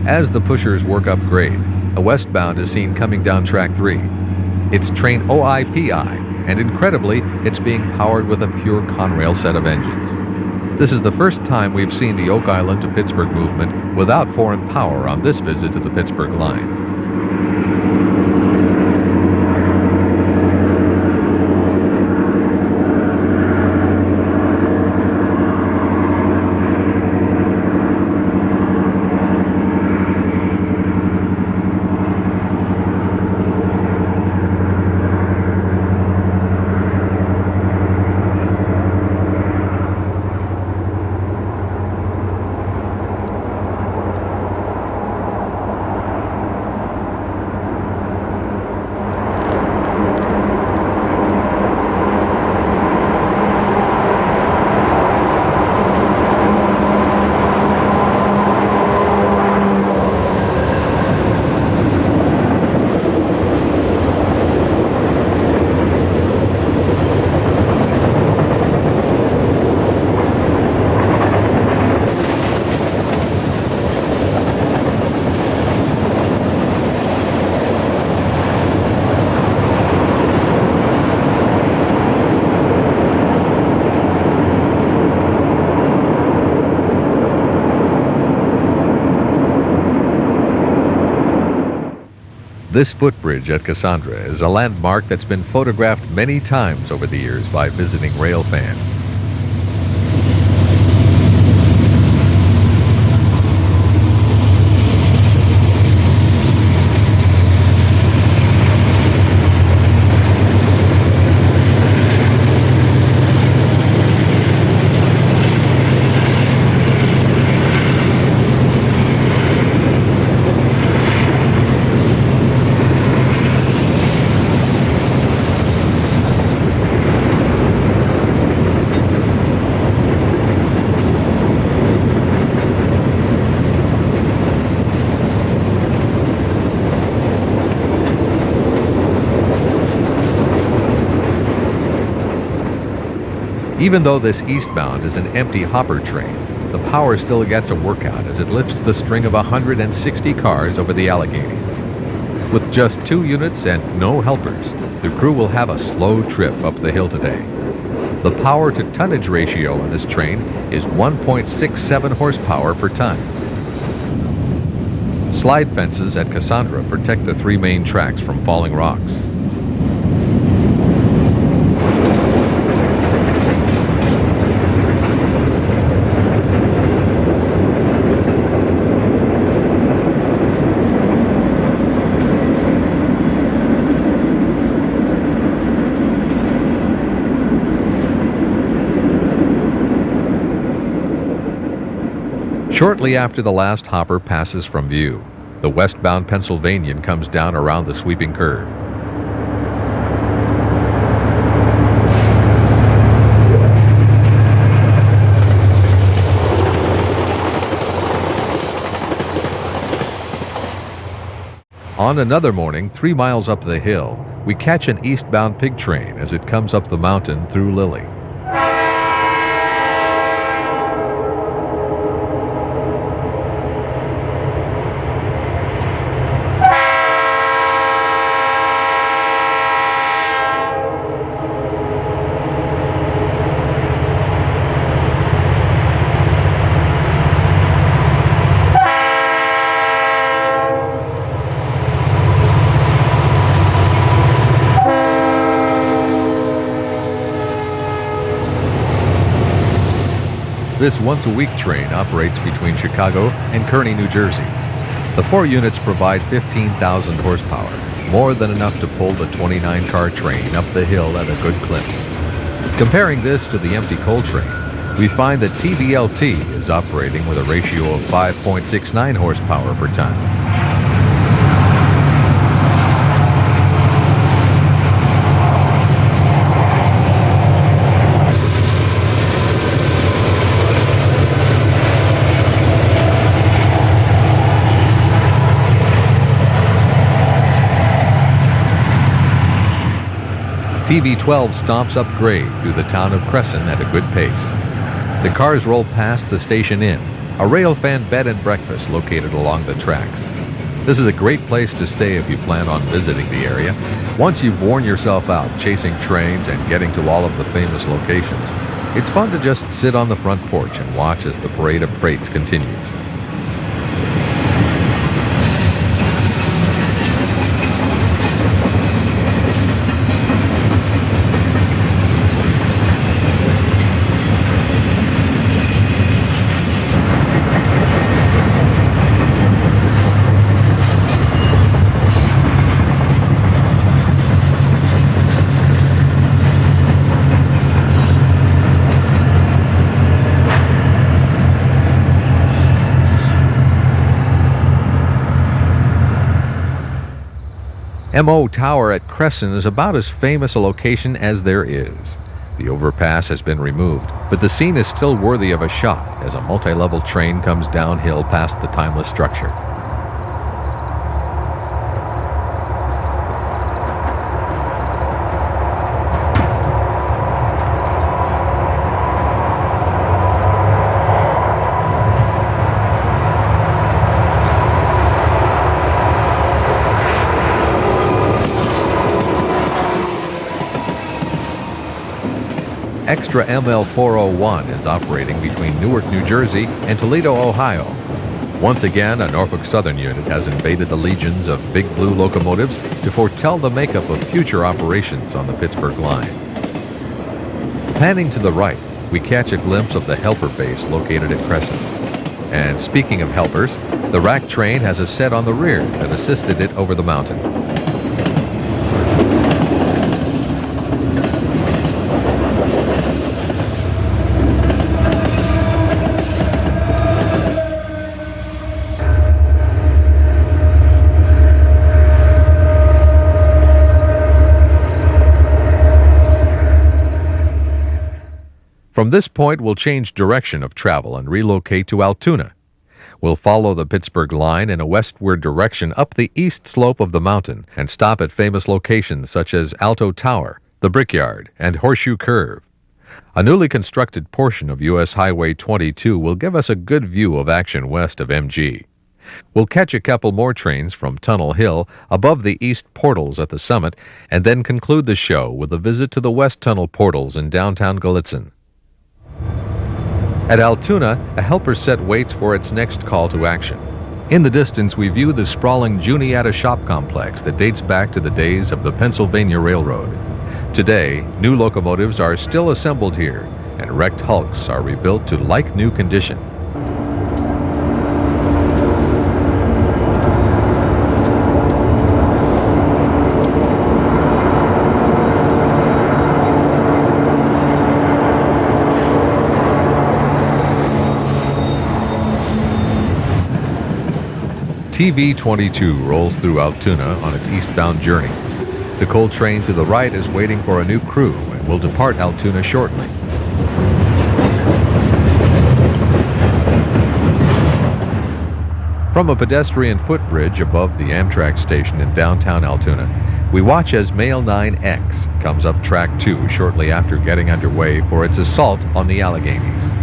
As the pushers work up grade, a westbound is seen coming down track 3. It's train OIPI, and incredibly, it's being powered with a pure Conrail set of engines. This is the first time we've seen the Oak Island to Pittsburgh movement without foreign power on this visit to the Pittsburgh line. This footbridge at Cassandra is a landmark that's been photographed many times over the years by visiting rail fans. Even though this eastbound is an empty hopper train, the power still gets a workout as it lifts the string of 160 cars over the Alleghenies. With just 2 units and no helpers, the crew will have a slow trip up the hill today. The power to tonnage ratio on this train is 1.67 horsepower per ton. Slide fences at Cassandra protect the 3 main tracks from falling rocks. Shortly after the last hopper passes from view, the westbound Pennsylvanian comes down around the sweeping curve. On another morning, 3 miles up the hill, we catch an eastbound pig train as it comes up the mountain through Lilly. This once-a-week train operates between Chicago and Kearney, New Jersey. The 4 units provide 15,000 horsepower, more than enough to pull the 29-car train up the hill at a good clip. Comparing this to the empty coal train, we find that TBLT is operating with a ratio of 5.69 horsepower per ton. TB12 stomps up grade through the town of Crescent at a good pace. The cars roll past the Station Inn, a railfan bed and breakfast located along the tracks. This is a great place to stay if you plan on visiting the area. Once you've worn yourself out chasing trains and getting to all of the famous locations, it's fun to just sit on the front porch and watch as the parade of freights continues. MO Tower at Crescent is about as famous a location as there is. The overpass has been removed, but the scene is still worthy of a shot as a multi-level train comes downhill past the timeless structure. Extra ML 401 is operating between Newark, New Jersey and Toledo, Ohio. Once again, a Norfolk Southern unit has invaded the legions of Big Blue locomotives to foretell the makeup of future operations on the Pittsburgh line. Panning to the right, we catch a glimpse of the helper base located at Crescent. And speaking of helpers, the rack train has a set on the rear that assisted it over the mountain. From this point, we'll change direction of travel and relocate to Altoona. We'll follow the Pittsburgh line in a westward direction up the east slope of the mountain and stop at famous locations such as ALTO Tower, the Brickyard, and Horseshoe Curve. A newly constructed portion of U.S. Highway 22 will give us a good view of action west of MG. We'll catch a couple more trains from Tunnel Hill above the east portals at the summit, and then conclude the show with a visit to the west tunnel portals in downtown Gallitzin. At Altoona, a helper set waits for its next call to action. In the distance, we view the sprawling Juniata shop complex that dates back to the days of the Pennsylvania Railroad. Today, new locomotives are still assembled here, and wrecked hulks are rebuilt to like-new condition. TV-22 rolls through Altoona on its eastbound journey. The coal train to the right is waiting for a new crew and will depart Altoona shortly. From a pedestrian footbridge above the Amtrak station in downtown Altoona, we watch as Mail 9X comes up track 2 shortly after getting underway for its assault on the Alleghenies.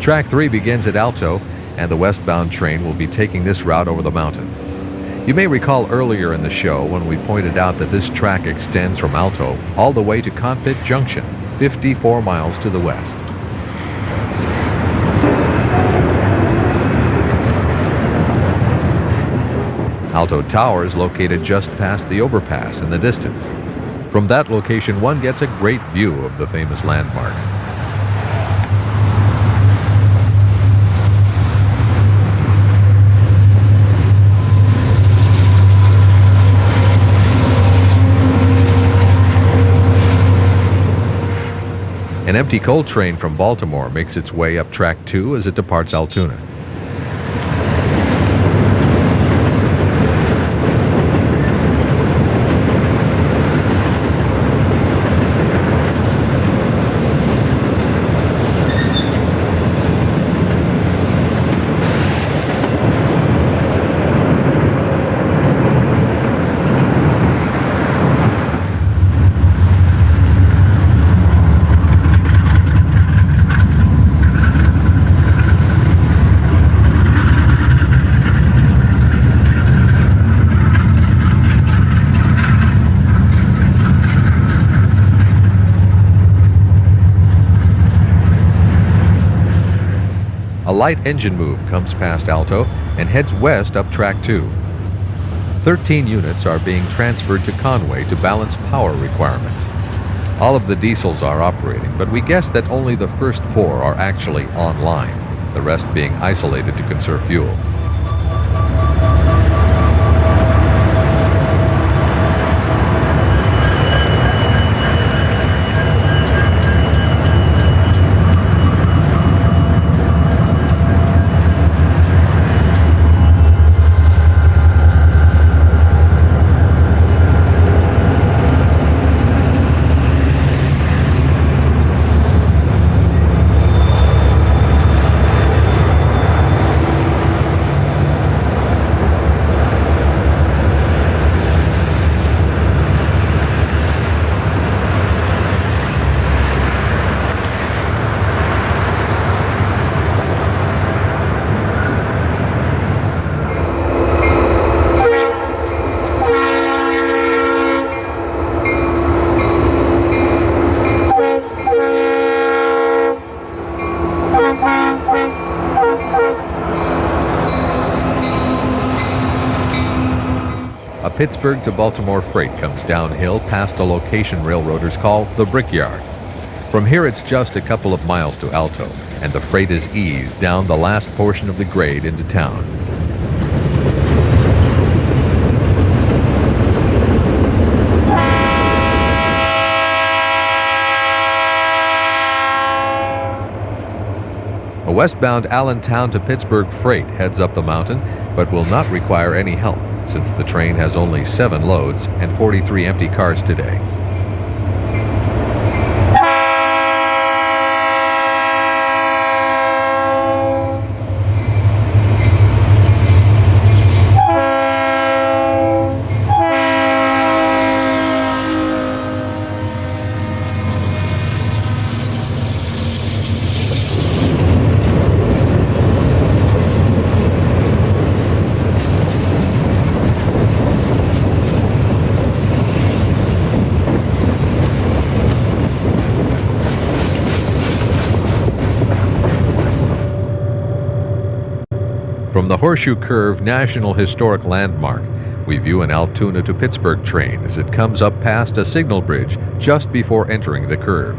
Track 3 begins at ALTO, and the westbound train will be taking this route over the mountain. You may recall earlier in the show when we pointed out that this track extends from ALTO all the way to Conpit Junction, 54 miles to the west. ALTO Tower is located just past the overpass in the distance. From that location, one gets a great view of the famous landmark. An empty coal train from Baltimore makes its way up track 2 as it departs Altoona. A light engine move comes past ALTO and heads west up track 2. 13 units are being transferred to Conway to balance power requirements. All of the diesels are operating, but we guess that only the first 4 are actually online, the rest being isolated to conserve fuel. Pittsburgh to Baltimore freight comes downhill past a location railroaders call the Brickyard. From here it's just a couple of miles to ALTO, and the freight is eased down the last portion of the grade into town. A westbound Allentown to Pittsburgh freight heads up the mountain, but will not require any help. since the train has only 7 loads and 43 empty cars today. From the Horseshoe Curve National Historic Landmark, we view an Altoona to Pittsburgh train as it comes up past a signal bridge just before entering the curve.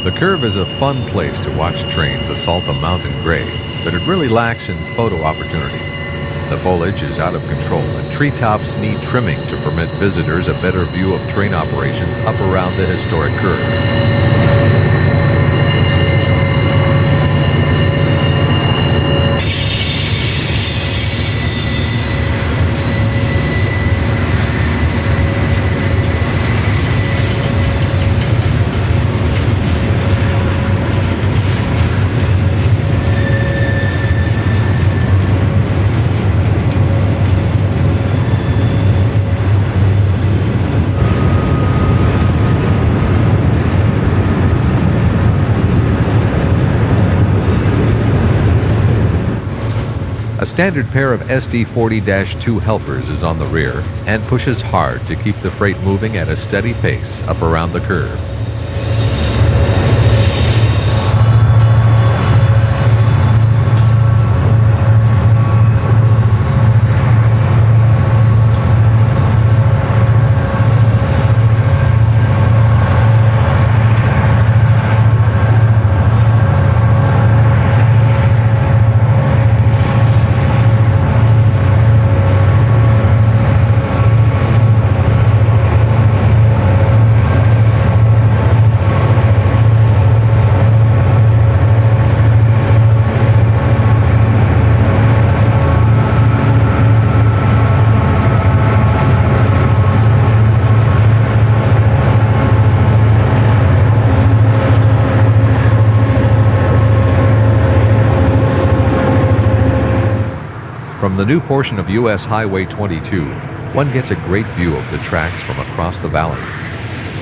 The curve is a fun place to watch trains assault the mountain grade, but it really lacks in photo opportunities. The foliage is out of control, and treetops need trimming to permit visitors a better view of train operations up around the historic curve. A standard pair of SD40-2 helpers is on the rear and pushes hard to keep the freight moving at a steady pace up around the curve. From the new portion of U.S. Highway 22, one gets a great view of the tracks from across the valley.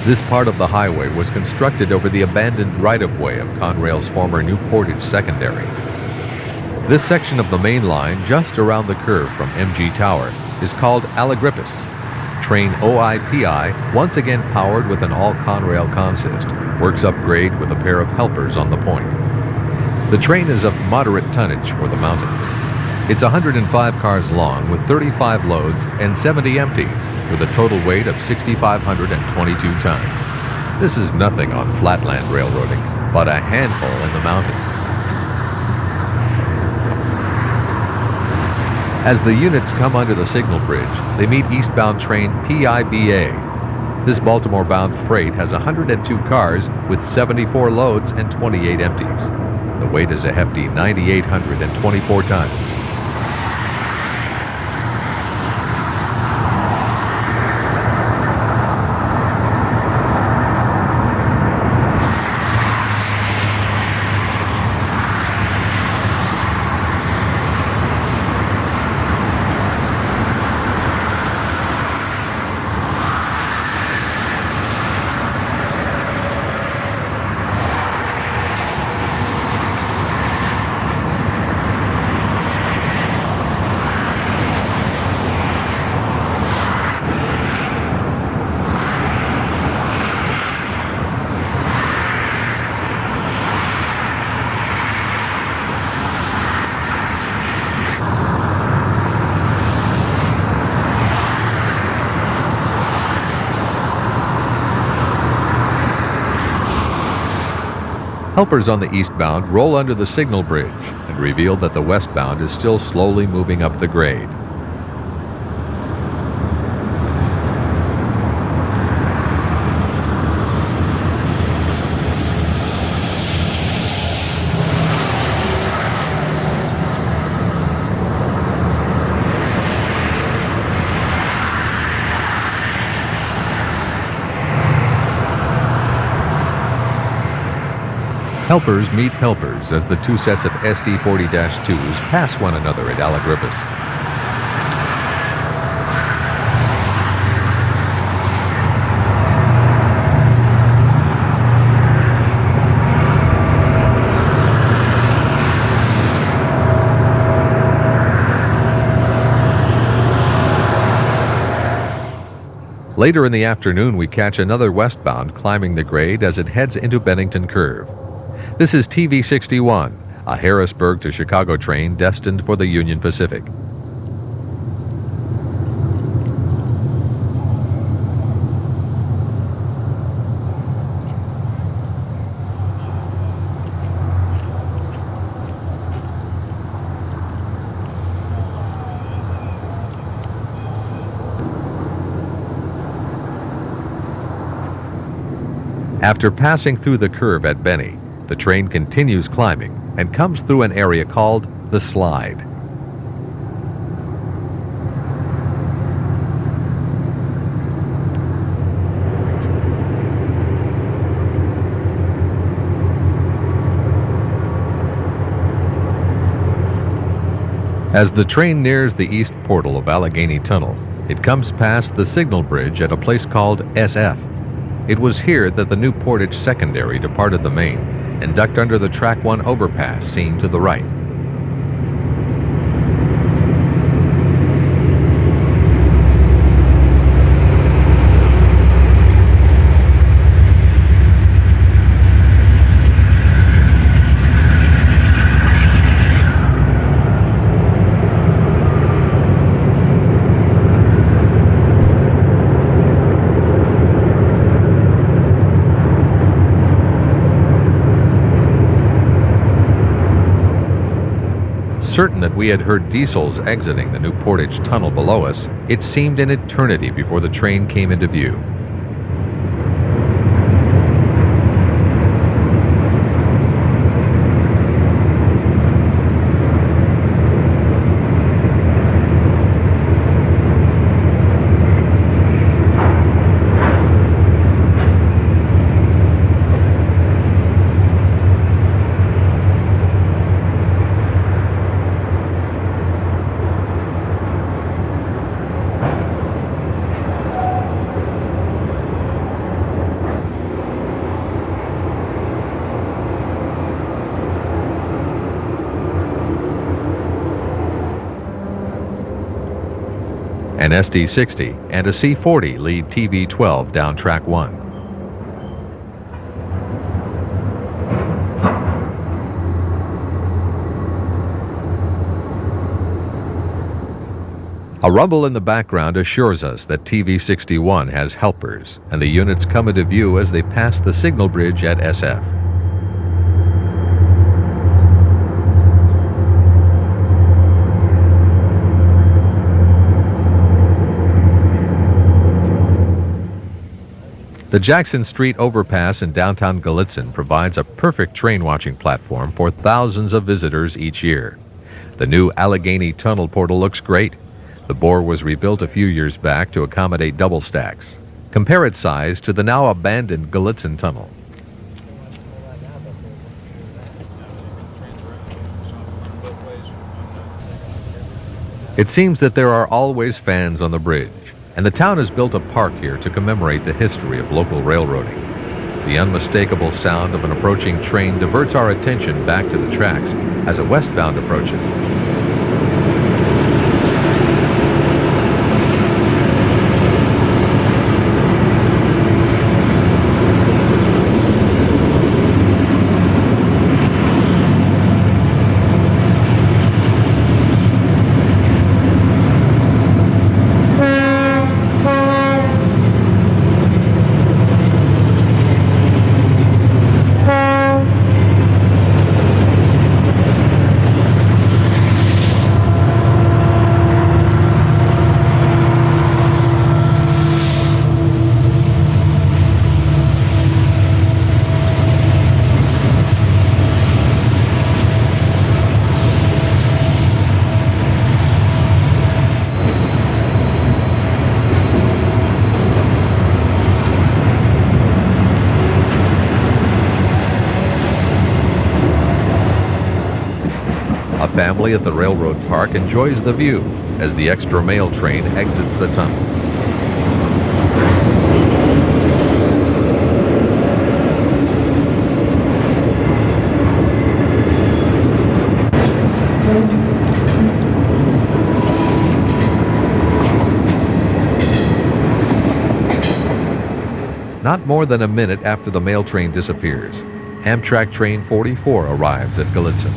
This part of the highway was constructed over the abandoned right-of-way of Conrail's former New Portage Secondary. This section of the main line, just around the curve from MG Tower, is called Allegrippus. Train OIPI, once again powered with an all-Conrail consist, works up grade with a pair of helpers on the point. The train is of moderate tonnage for the mountains. It's 105 cars long with 35 loads and 70 empties, with a total weight of 6,522 tons. This is nothing on flatland railroading, but a handful in the mountains. As the units come under the signal bridge, they meet eastbound train PIBA. This Baltimore-bound freight has 102 cars with 74 loads and 28 empties. The weight is a hefty 9,824 tons. Helpers on the eastbound roll under the signal bridge and reveal that the westbound is still slowly moving up the grade. Helpers meet helpers as the two sets of SD40-2s pass one another at Allegheny. Later in the afternoon, we catch another westbound climbing the grade as it heads into Bennington Curve. This is TV61, a Harrisburg to Chicago train destined for the Union Pacific. After passing through the curve at Benny, the train continues climbing and comes through an area called the Slide. As the train nears the east portal of Allegheny Tunnel, it comes past the signal bridge at a place called SF. It was here that the new Portage Secondary departed the main and ducked under the Track 1 overpass seen to the right. Certain that we had heard diesels exiting the new Portage tunnel below us, it seemed an eternity before the train came into view. An SD60 and a C40 lead TV12 down Track 1. A rumble in the background assures us that TV61 has helpers, and the units come into view as they pass the signal bridge at SF. The Jackson Street overpass in downtown Gallitzin provides a perfect train-watching platform for thousands of visitors each year. The new Allegheny Tunnel portal looks great. The bore was rebuilt a few years back to accommodate double stacks. Compare its size to the now abandoned Gallitzin Tunnel. It seems that there are always fans on the bridge, and the town has built a park here to commemorate the history of local railroading. The unmistakable sound of an approaching train diverts our attention back to the tracks as a westbound approaches. A family at the railroad park enjoys the view as the extra mail train exits the tunnel. Not more than a minute after the mail train disappears, Amtrak Train 44 arrives at Gallitzin.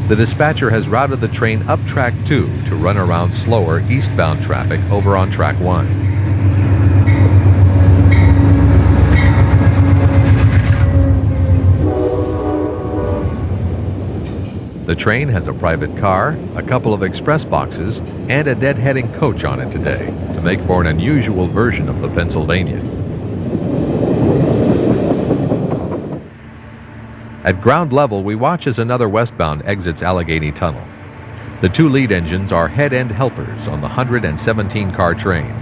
The dispatcher has routed the train up Track 2 to run around slower eastbound traffic over on Track 1. The train has a private car, a couple of express boxes, and a deadheading coach on it today to make for an unusual version of the Pennsylvania. At ground level, we watch as another westbound exits Allegheny Tunnel. The two lead engines are head-end helpers on the 117-car train.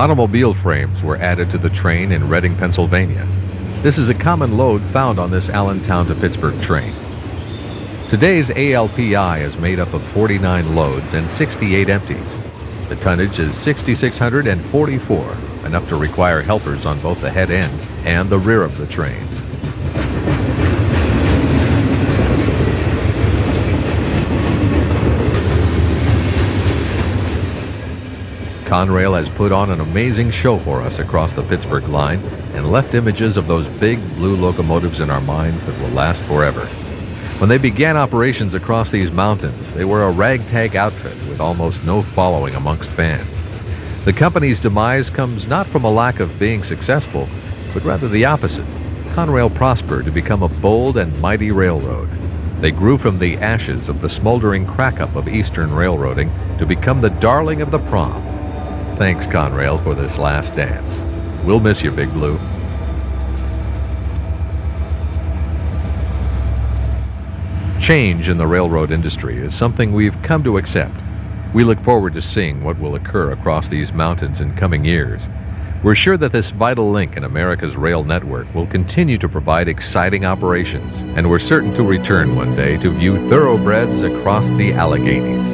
Automobile frames were added to the train in Reading, Pennsylvania. This is a common load found on this Allentown to Pittsburgh train. Today's ALPI is made up of 49 loads and 68 empties. The tonnage is 6,644, enough to require helpers on both the head end and the rear of the train. Conrail has put on an amazing show for us across the Pittsburgh line and left images of those big blue locomotives in our minds that will last forever. When they began operations across these mountains, they were a ragtag outfit with almost no following amongst fans. The company's demise comes not from a lack of being successful, but rather the opposite. Conrail prospered to become a bold and mighty railroad. They grew from the ashes of the smoldering crack-up of Eastern railroading to become the darling of the prom. Thanks, Conrail, for this last dance. We'll miss you, Big Blue. Change in the railroad industry is something we've come to accept. We look forward to seeing what will occur across these mountains in coming years. We're sure that this vital link in America's rail network will continue to provide exciting operations, and we're certain to return one day to view thoroughbreds across the Alleghenies.